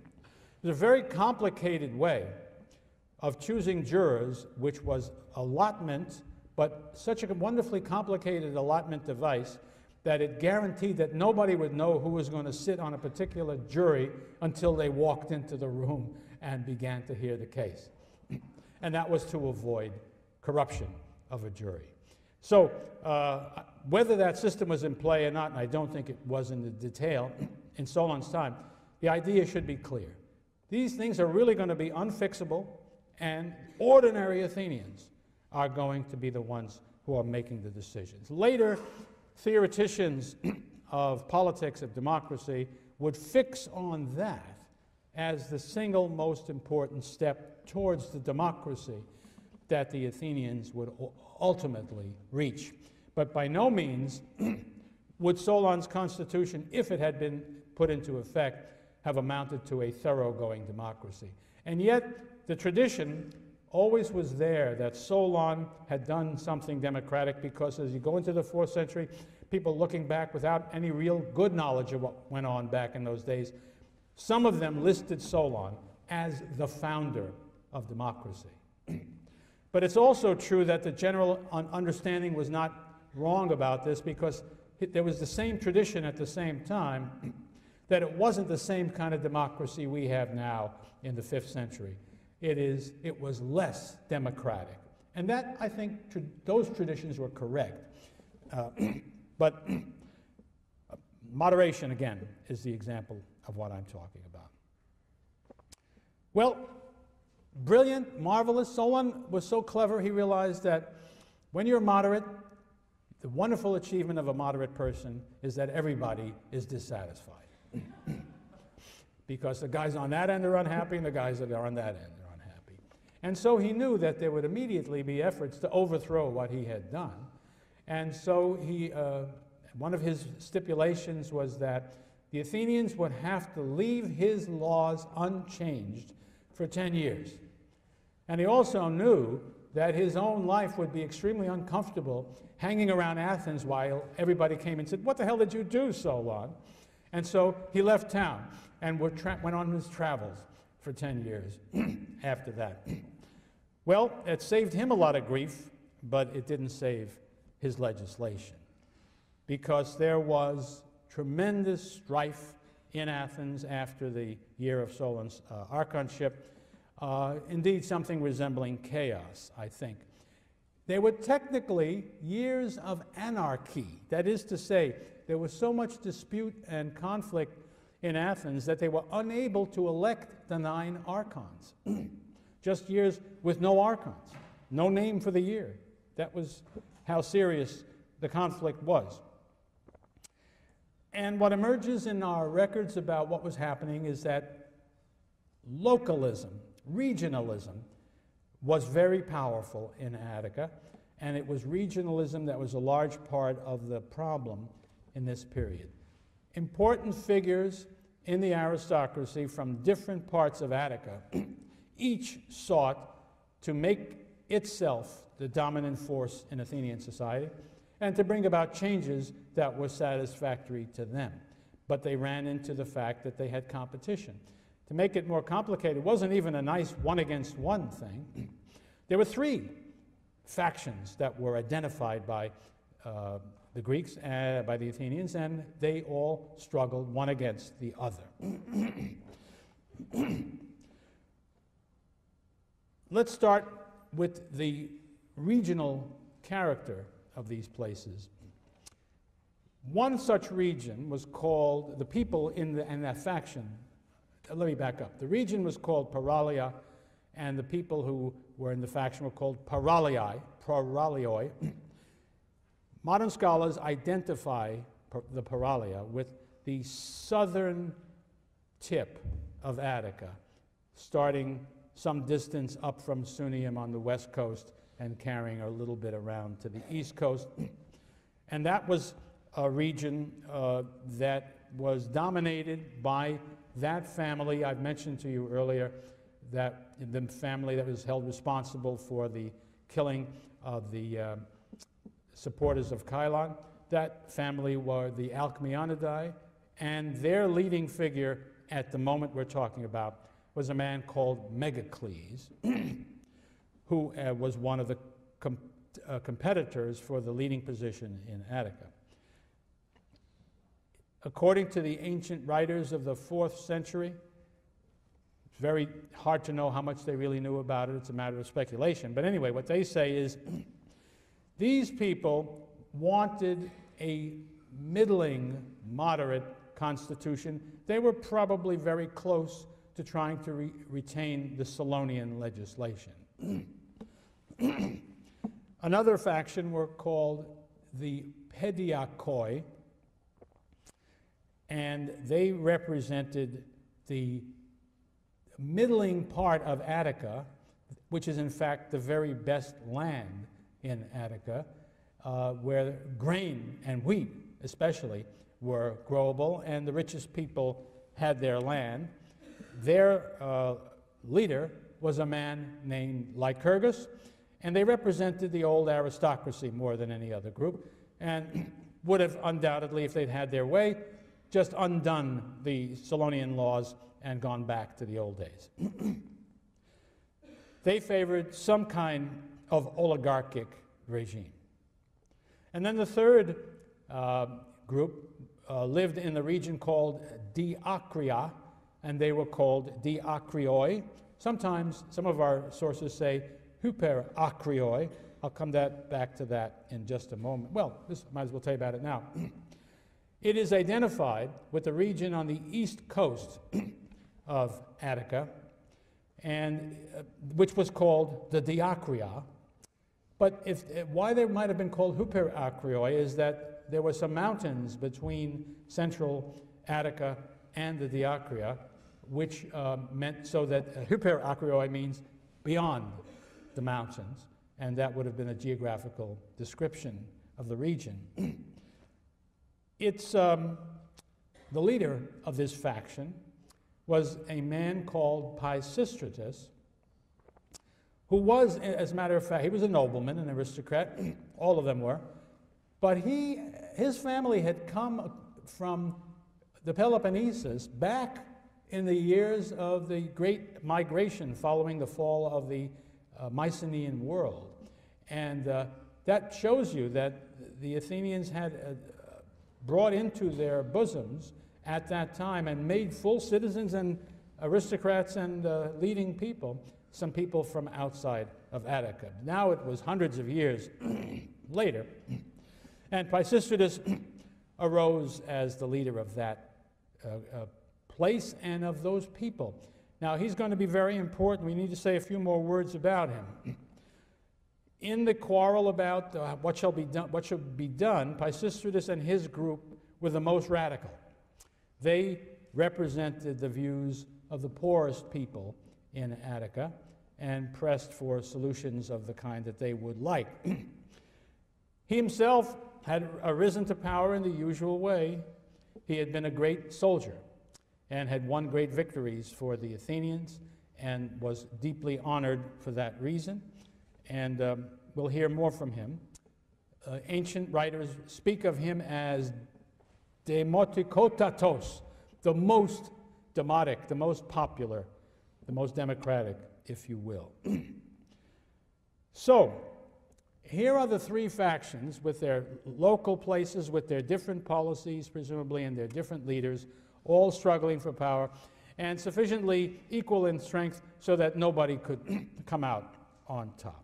there's a very complicated way of choosing jurors, which was allotment, but such a wonderfully complicated allotment device that it guaranteed that nobody would know who was going to sit on a particular jury until they walked into the room and began to hear the case. And that was to avoid corruption of a jury. So whether that system was in play or not, and I don't think it was in the detail in Solon's time, the idea should be clear. These things are really going to be unfixable, and ordinary Athenians are going to be the ones who are making the decisions. Later, theoreticians of politics, of democracy, would fix on that as the single most important step towards the democracy that the Athenians would ultimately reach. But by no means would Solon's constitution, if it had been put into effect, have amounted to a thoroughgoing democracy. And yet, the tradition always was there that Solon had done something democratic, because as you go into the 4th century, people looking back without any real good knowledge of what went on back in those days, some of them listed Solon as the founder of democracy. But it's also true that the general understanding was not wrong about this, because there was the same tradition at the same time that it wasn't the same kind of democracy we have now in the 5th century. It was less democratic. And that, I think, those traditions were correct. But moderation, again, is the example of what I'm talking about. Well, brilliant, marvelous. Solon was so clever, he realized that when you're moderate, the wonderful achievement of a moderate person is that everybody is dissatisfied. Because the guys on that end are unhappy, and the guys that are on that end are unhappy. And so he knew that there would immediately be efforts to overthrow what he had done. And so one of his stipulations was that the Athenians would have to leave his laws unchanged for 10 years. And he also knew that his own life would be extremely uncomfortable hanging around Athens while everybody came and said, "What the hell did you do, Solon?" And so he left town and went on his travels for 10 years after that. Well, it saved him a lot of grief, but it didn't save his legislation, because there was tremendous strife in Athens after the year of Solon's archonship, indeed something resembling chaos, I think. There were technically years of anarchy. That is to say, there was so much dispute and conflict in Athens that they were unable to elect the 9 archons. Just years with no archons, no name for the year. That was how serious the conflict was. And what emerges in our records about what was happening is that localism, regionalism, was very powerful in Attica, and it was regionalism that was a large part of the problem in this period. Important figures in the aristocracy from different parts of Attica each sought to make itself the dominant force in Athenian society and to bring about changes that were satisfactory to them. But they ran into the fact that they had competition. To make it more complicated, it wasn't even a nice one-against-one thing. There were 3 factions that were identified by the Greeks, by the Athenians, and they all struggled one against the other. Let's start with the regional character of these places. One such region was called, the people in that faction, let me back up. The region was called Paralia, and the people who were in the faction were called Paralioi. Modern scholars identify the Paralia with the southern tip of Attica, starting some distance up from Sunium on the west coast and carrying a little bit around to the east coast. And that was a region that was dominated by that family I've mentioned to you earlier, that the family that was held responsible for the killing of the supporters of Kilon. That family were the Alcmeonidae, and their leading figure at the moment we're talking about was a man called Megacles, who was one of the competitors for the leading position in Attica. According to the ancient writers of the 4th century, it's very hard to know how much they really knew about it. It's a matter of speculation. But anyway, what they say is these people wanted a middling, moderate constitution. They were probably very close to trying to retain the Solonian legislation. Another faction were called the Pediakoi, and they represented the middling part of Attica, which is in fact the very best land in Attica, where grain and wheat especially were growable, and the richest people had their land. Their leader was a man named Lycurgus, and they represented the old aristocracy more than any other group, and would have undoubtedly, if they'd had their way, just undone the Solonian laws and gone back to the old days. They favored some kind of oligarchic regime. And then the third group lived in the region called Diacria, and they were called Diacrioi. Sometimes some of our sources say Hyperacrioi. I'll come back to that in just a moment. Well, might as well tell you about it now. It is identified with the region on the east coast of Attica, and which was called the Diacria. But why they might have been called Hyperacrioi is that there were some mountains between central Attica and the Diacria, which meant so that Hyperacrioi means beyond the mountains, and that would have been a geographical description of the region. It's the leader of this faction was a man called Pisistratus, who was, as a matter of fact, he was a nobleman, an aristocrat, all of them were, but his family had come from the Peloponnesus back in the years of the great migration following the fall of the Mycenaean world. And that shows you that the Athenians had brought into their bosoms at that time and made full citizens and aristocrats and leading people, some people from outside of Attica. Now it was hundreds of years later, and Pisistratus arose as the leader of that place and of those people. Now he's going to be very important. We need to say a few more words about him. In the quarrel about what should be done, Pisistratus and his group were the most radical. They represented the views of the poorest people in Attica and pressed for solutions of the kind that they would like. He himself had arisen to power in the usual way. He had been a great soldier and had won great victories for the Athenians and was deeply honored for that reason. And we'll hear more from him. Ancient writers speak of him as demotikotatos, the most demotic, the most popular, the most democratic, if you will. So, here are the three factions with their local places, with their different policies, presumably, and their different leaders, all struggling for power, and sufficiently equal in strength so that nobody could come out on top.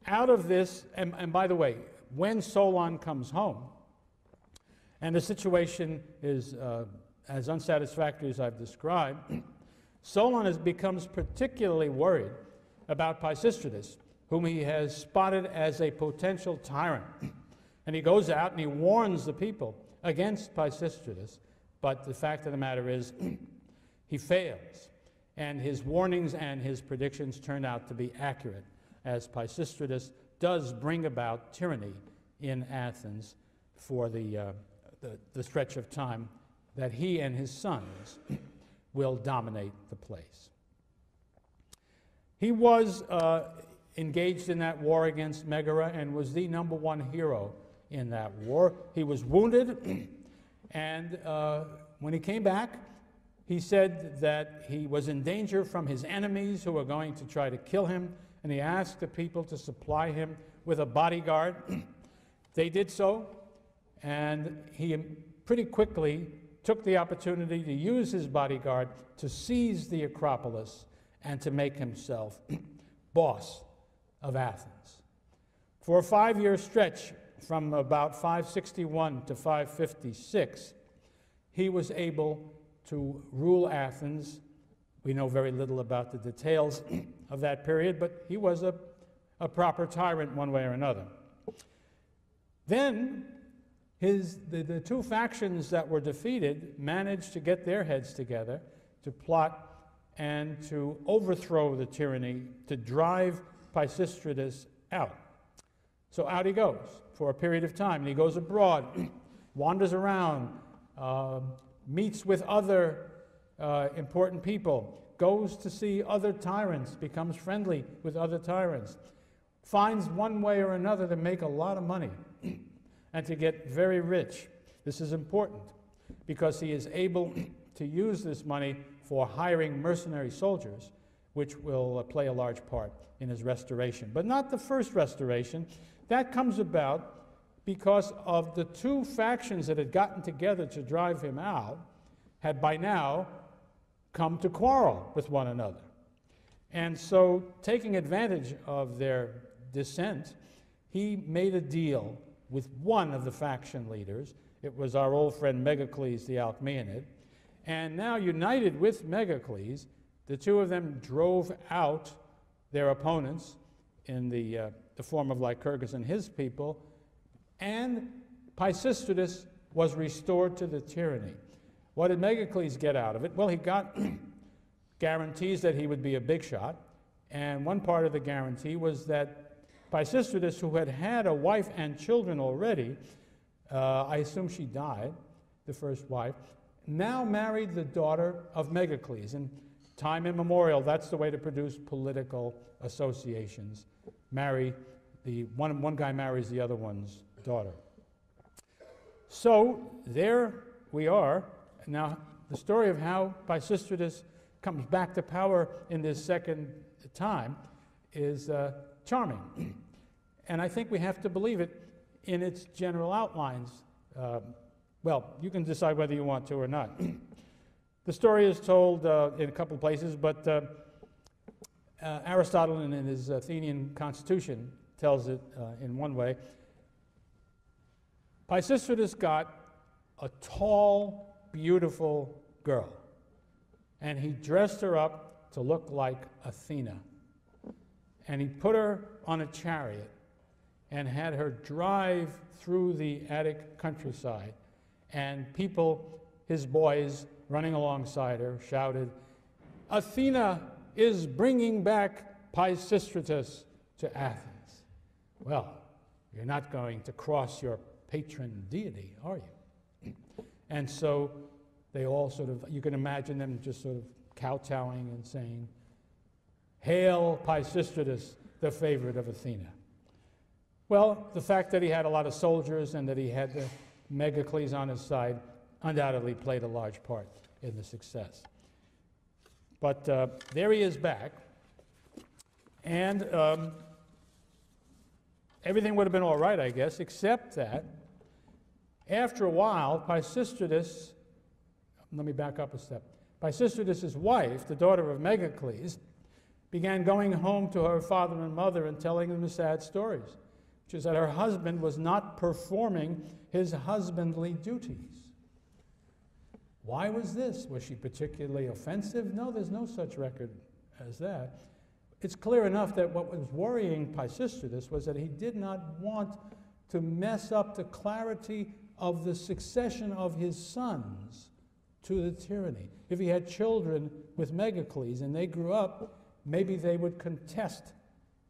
Out of this, and by the way, when Solon comes home, And the situation is as unsatisfactory as I've described. Solon becomes particularly worried about Pisistratus, whom he has spotted as a potential tyrant. And he goes out and he warns the people against Pisistratus, but the fact of the matter is he fails. And his warnings and his predictions turn out to be accurate, as Pisistratus does bring about tyranny in Athens for the stretch of time that he and his sons will dominate the place. He was engaged in that war against Megara and was the #1 hero in that war. He was wounded, and when he came back, he said that he was in danger from his enemies who were going to try to kill him, and he asked the people to supply him with a bodyguard. They did so, and he pretty quickly took the opportunity to use his bodyguard to seize the Acropolis and to make himself boss of Athens. For a 5-year stretch, from about 561 to 556, he was able to rule Athens. We know very little about the details of that period, but he was a proper tyrant one way or another. Then the two factions that were defeated managed to get their heads together to plot and to overthrow the tyranny, to drive Pisistratus out. So out he goes for a period of time, and he goes abroad, wanders around, meets with other important people, goes to see other tyrants, becomes friendly with other tyrants, finds one way or another to make a lot of money and to get very rich. This is important because he is able to use this money for hiring mercenary soldiers, which will play a large part in his restoration. But not the first restoration. That comes about because of the two factions that had gotten together to drive him out had by now come to quarrel with one another. And so, taking advantage of their dissent, he made a deal with one of the faction leaders. It was our old friend Megacles the Alcmaeonid. And now, united with Megacles, the two of them drove out their opponents in the form of Lycurgus and his people, and Pisistratus was restored to the tyranny. What did Megacles get out of it? Well, he got guarantees that he would be a big shot, and one part of the guarantee was that Pisistratus, who had had a wife and children already, I assume she died, the first wife, now married the daughter of Megacles. And time immemorial, that's the way to produce political associations. Marry one guy marries the other one's daughter. So there we are. Now, the story of how Pisistratus comes back to power in this second time is charming. And I think we have to believe it in its general outlines. Well, you can decide whether you want to or not. The story is told in a couple places, but Aristotle in his Athenian Constitution tells it in one way. Pisistratus got a tall, beautiful girl, and he dressed her up to look like Athena. And he put her on a chariot and had her drive through the Attic countryside, and people, his boys, running alongside her, shouted, "Athena is bringing back Pisistratus to Athens." Well, you're not going to cross your patron deity, are you? And so they all sort of, you can imagine them just sort of kowtowing and saying, "Hail Pisistratus, the favorite of Athena." Well, the fact that he had a lot of soldiers and that he had the Megacles on his side undoubtedly played a large part in the success. But there he is back, and everything would have been all right, I guess, except that after a while, Pisistratus, let me back up a step. Pisistratus' wife, the daughter of Megacles, began going home to her father and mother and telling them the sad stories. which is that her husband was not performing his husbandly duties. Why was this? Was she particularly offensive? No, there's no such record as that. It's clear enough that what was worrying Pisistratus was that he did not want to mess up the clarity of the succession of his sons to the tyranny. If he had children with Megacles and they grew up, maybe they would contest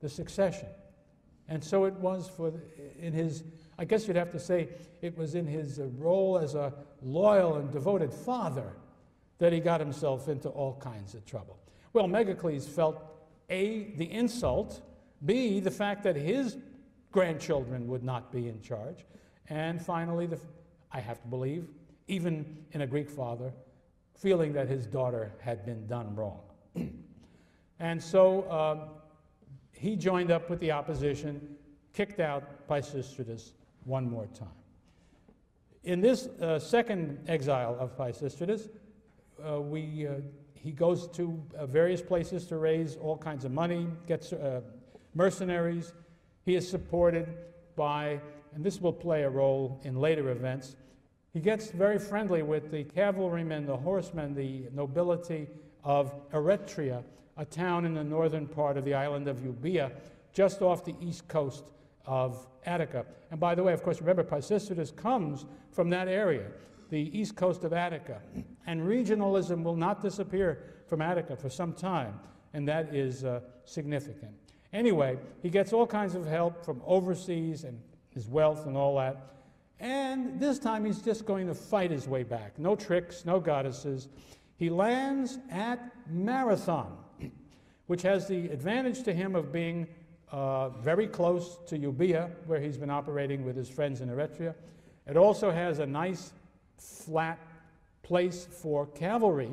the succession. And so it was in his, I guess you'd have to say, it was in his role as a loyal and devoted father that he got himself into all kinds of trouble. Well, Megacles felt A, the insult, B, the fact that his grandchildren would not be in charge, and finally, I have to believe, even in a Greek father, feeling that his daughter had been done wrong. And so he joined up with the opposition, kicked out Pisistratus one more time. In this second exile of Pisistratus, he goes to various places to raise all kinds of money, gets mercenaries. He is supported by, and this will play a role in later events, he gets very friendly with the cavalrymen, the horsemen, the nobility of Eretria, a town in the northern part of the island of Euboea, just off the east coast of Attica. And by the way, of course, remember, Pisistratus comes from that area, the east coast of Attica. And regionalism will not disappear from Attica for some time, and that is significant. Anyway, he gets all kinds of help from overseas and his wealth and all that. And this time he's just going to fight his way back. No tricks, no goddesses. He lands at Marathon, which has the advantage to him of being very close to Euboea, where he's been operating with his friends in Eretria. It also has a nice flat place for cavalry,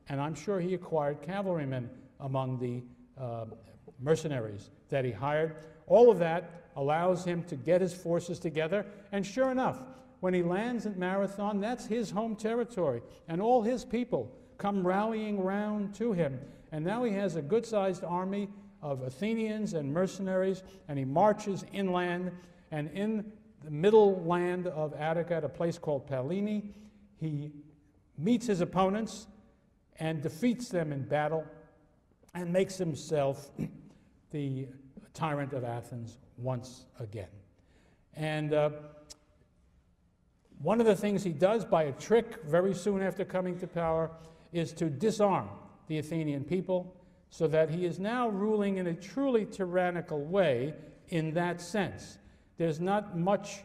and I'm sure he acquired cavalrymen among the mercenaries that he hired. All of that allows him to get his forces together, and sure enough, when he lands at Marathon, that's his home territory, and all his people come rallying round to him. And now he has a good-sized army of Athenians and mercenaries, and he marches inland, and in the middle land of Attica, at a place called Pallene, he meets his opponents and defeats them in battle and makes himself the tyrant of Athens once again. And one of the things he does by a trick very soon after coming to power is to disarm the Athenian people, so that he is now ruling in a truly tyrannical way in that sense. There's not much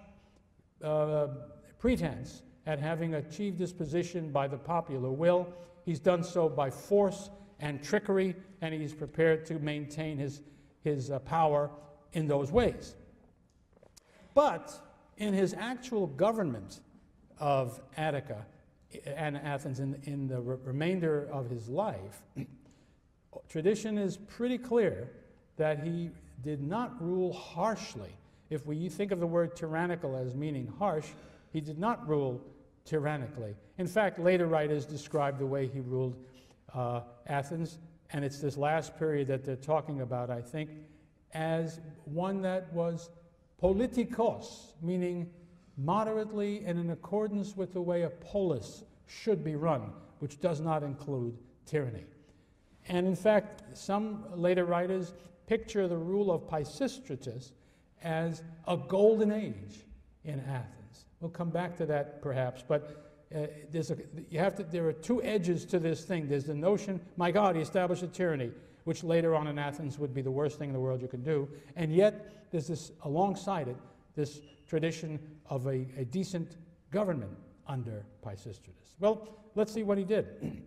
pretense at having achieved this position by the popular will. He's done so by force and trickery, and he's prepared to maintain his power in those ways. But in his actual government of Attica and Athens in the remainder of his life, tradition is pretty clear that he did not rule harshly. If we think of the word tyrannical as meaning harsh, he did not rule tyrannically. In fact, later writers describe the way he ruled Athens, and it's this last period that they're talking about, I think, as one that was politikos, meaning moderately and in accordance with the way a polis should be run, which does not include tyranny. And in fact, some later writers picture the rule of Pisistratus as a golden age in Athens. We'll come back to that perhaps, but there are two edges to this thing. There's the notion, my God, he established a tyranny, which later on in Athens would be the worst thing in the world you could do, and yet there's this, alongside it, this tradition of a decent government under Pisistratus. Well, let's see what he did.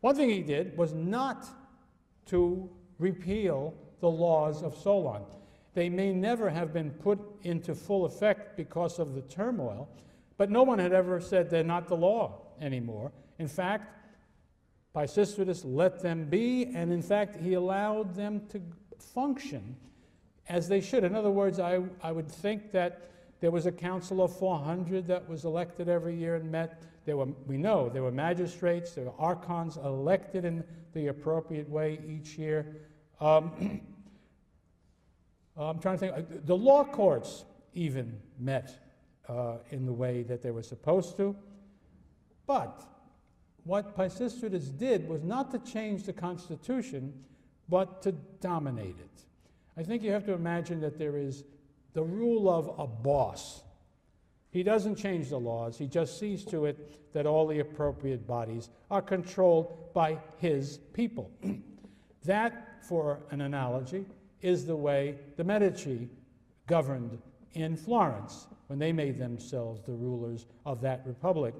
One thing he did was not to repeal the laws of Solon. They may never have been put into full effect because of the turmoil, but no one had ever said they're not the law anymore. In fact, Pisistratus let them be, and in fact, he allowed them to function as they should. In other words, I would think that there was a council of 400 that was elected every year and met. We know there were magistrates, there were archons elected in the appropriate way each year. I'm trying to think. The law courts even met in the way that they were supposed to. But what Pisistratus did was not to change the Constitution, but to dominate it. I think you have to imagine that there is the rule of a boss. He doesn't change the laws. He just sees to it that all the appropriate bodies are controlled by his people. That, for an analogy, is the way the Medici governed in Florence when they made themselves the rulers of that republic.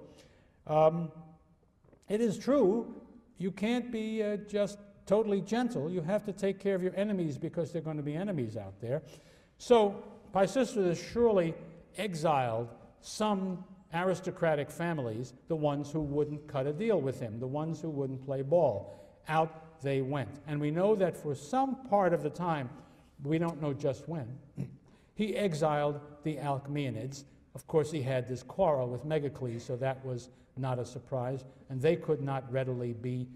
It is true, you can't be just totally gentle. You have to take care of your enemies because there are going to be enemies out there. So Pisistratus surely exiled some aristocratic families, the ones who wouldn't cut a deal with him, the ones who wouldn't play ball. Out they went. And we know that for some part of the time, we don't know just when, he exiled the Alcmaeonids. Of course, he had this quarrel with Megacles, so that was not a surprise, and they could not readily be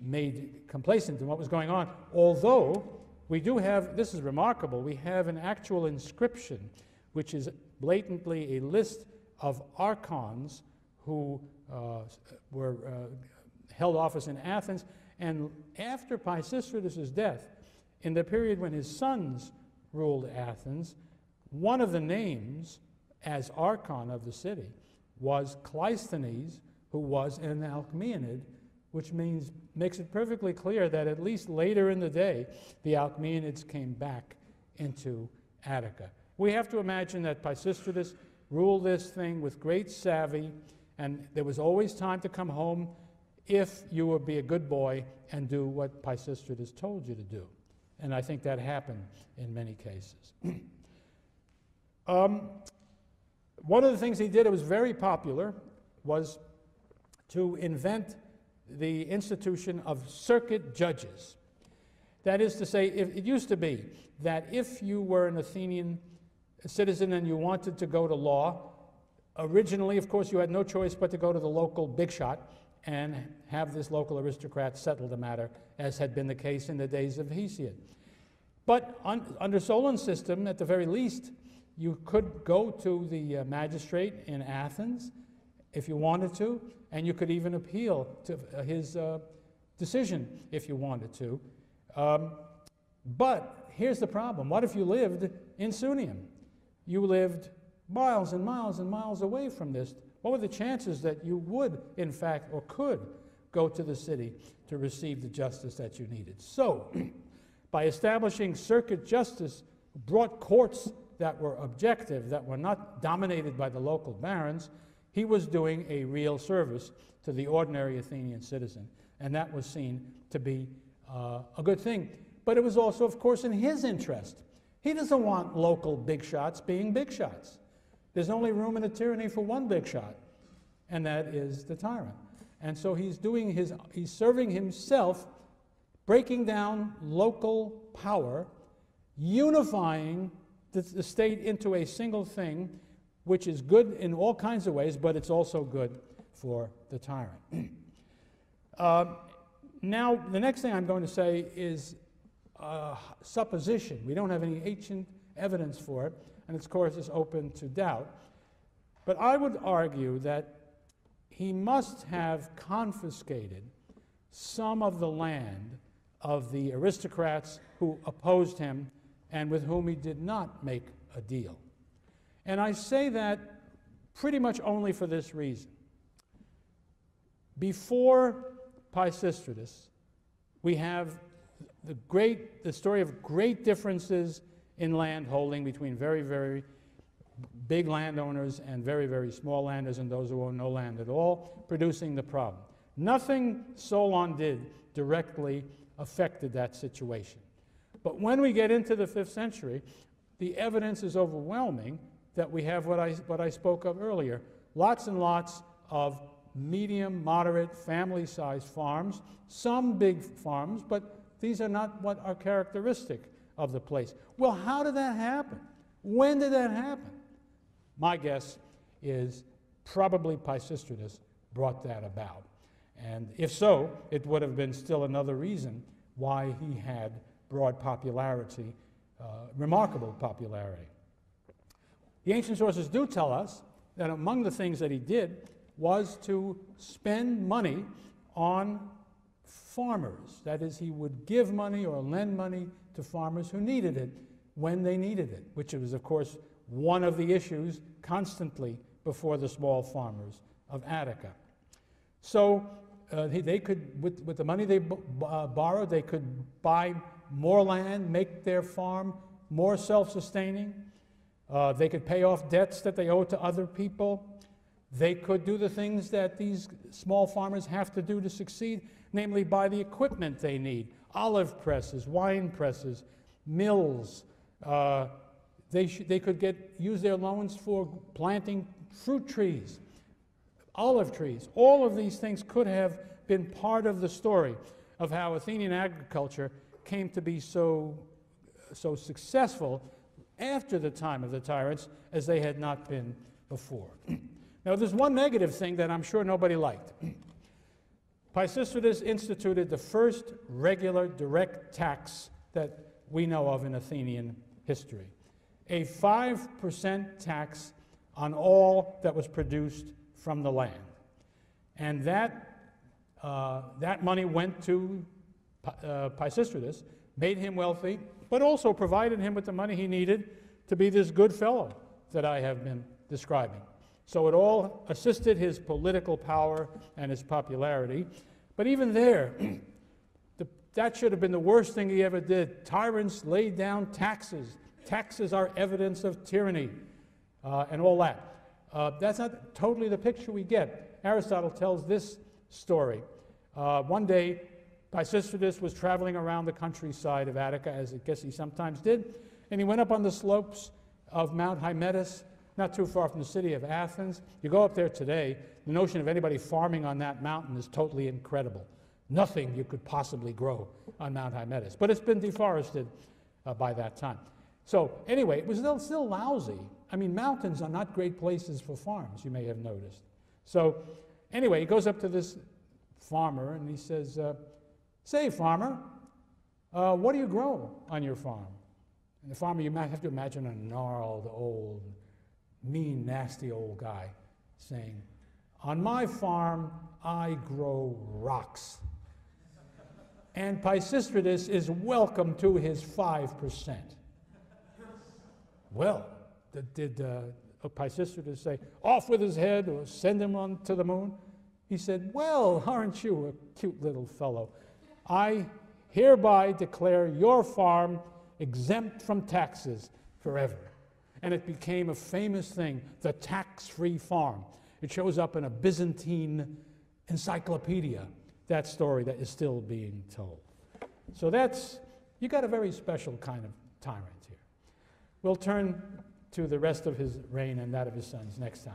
made complacent in what was going on. Although, we do have, this is remarkable, we have an actual inscription which is blatantly a list of archons who held office in Athens, and after Pisistratus' death, in the period when his sons ruled Athens, one of the names as archon of the city was Cleisthenes, who was an Alcmaeonid, which makes it perfectly clear that at least later in the day, the Alcmaeonids came back into Attica. We have to imagine that Pisistratus ruled this thing with great savvy, and there was always time to come home if you would be a good boy and do what Pisistratus told you to do. And I think that happened in many cases. One of the things he did that was very popular was to invent the institution of circuit judges. That is to say, it used to be that if you were an Athenian citizen and you wanted to go to law, originally, of course, you had no choice but to go to the local big shot and have this local aristocrat settle the matter, as had been the case in the days of Hesiod. But under Solon's system, at the very least, you could go to the magistrate in Athens if you wanted to, and you could even appeal to his decision if you wanted to. But here's the problem. What if you lived in Sunium? You lived miles and miles and miles away from this. What were the chances that you would, in fact, or could go to the city to receive the justice that you needed? So, by establishing circuit justice, brought courts that were objective, that were not dominated by the local barons, he was doing a real service to the ordinary Athenian citizen, and that was seen to be a good thing. But it was also, of course, in his interest. He doesn't want local big shots being big shots. There's only room in a tyranny for one big shot, and that is the tyrant. And so he's serving himself, breaking down local power, unifying the state into a single thing, which is good in all kinds of ways, but it's also good for the tyrant. Now, the next thing I'm going to say is supposition. We don't have any ancient evidence for it, and of course it's open to doubt. But I would argue that he must have confiscated some of the land of the aristocrats who opposed him and with whom he did not make a deal. And I say that pretty much only for this reason. Before Pisistratus, we have the story of great differences in land holding between very, very big landowners and very, very small landowners and those who own no land at all, producing the problem. Nothing Solon did directly affected that situation. But when we get into the 5th century, the evidence is overwhelming that we have what I spoke of earlier, lots and lots of medium, moderate, family-sized farms, some big farms, but these are not what are characteristic of the place. Well, how did that happen? When did that happen? My guess is probably Pisistratus brought that about. And if so, it would have been still another reason why he had broad popularity remarkable popularity. The ancient sources do tell us that among the things that he did was to spend money on farmers. That is, he would give money or lend money to farmers who needed it when they needed it, which was, of course, one of the issues constantly before the small farmers of Attica. So they could, with the money they borrowed, they could buy more land, make their farm more self-sustaining. They could pay off debts that they owed to other people. They could do the things that these small farmers have to do to succeed, namely buy the equipment they need: olive presses, wine presses, mills. They could use their loans for planting fruit trees, olive trees. All of these things could have been part of the story of how Athenian agriculture came to be so successful after the time of the tyrants as they had not been before. Now, there's one negative thing that I'm sure nobody liked. Pisistratus instituted the first regular direct tax that we know of in Athenian history, a 5% tax on all that was produced from the land. And that money went to Pisistratus, made him wealthy, but also provided him with the money he needed to be this good fellow that I have been describing. So it all assisted his political power and his popularity. But even there, that should have been the worst thing he ever did. Tyrants laid down taxes. Taxes are evidence of tyranny, and all that. That's not totally the picture we get. Aristotle tells this story. One day, Pisistratus was traveling around the countryside of Attica, as I guess he sometimes did, and he went up on the slopes of Mount Hymettus, not too far from the city of Athens. You go up there today, the notion of anybody farming on that mountain is totally incredible. Nothing you could possibly grow on Mount Hymettus, but it's been deforested by that time. So anyway, it was still lousy. I mean, mountains are not great places for farms, you may have noticed. So anyway, he goes up to this farmer and he says, say, farmer, what do you grow on your farm? And the farmer, you might have to imagine a gnarled, old, mean, nasty old guy saying, on my farm, I grow rocks. And Pisistratus is welcome to his 5%. Well, did Pisistratus say, off with his head or send him on to the moon? He said, well, aren't you a cute little fellow? I hereby declare your farm exempt from taxes forever. And it became a famous thing, the tax-free farm. It shows up in a Byzantine encyclopedia, that story that is still being told. So you got a very special kind of tyrant here. We'll turn to the rest of his reign and that of his sons next time.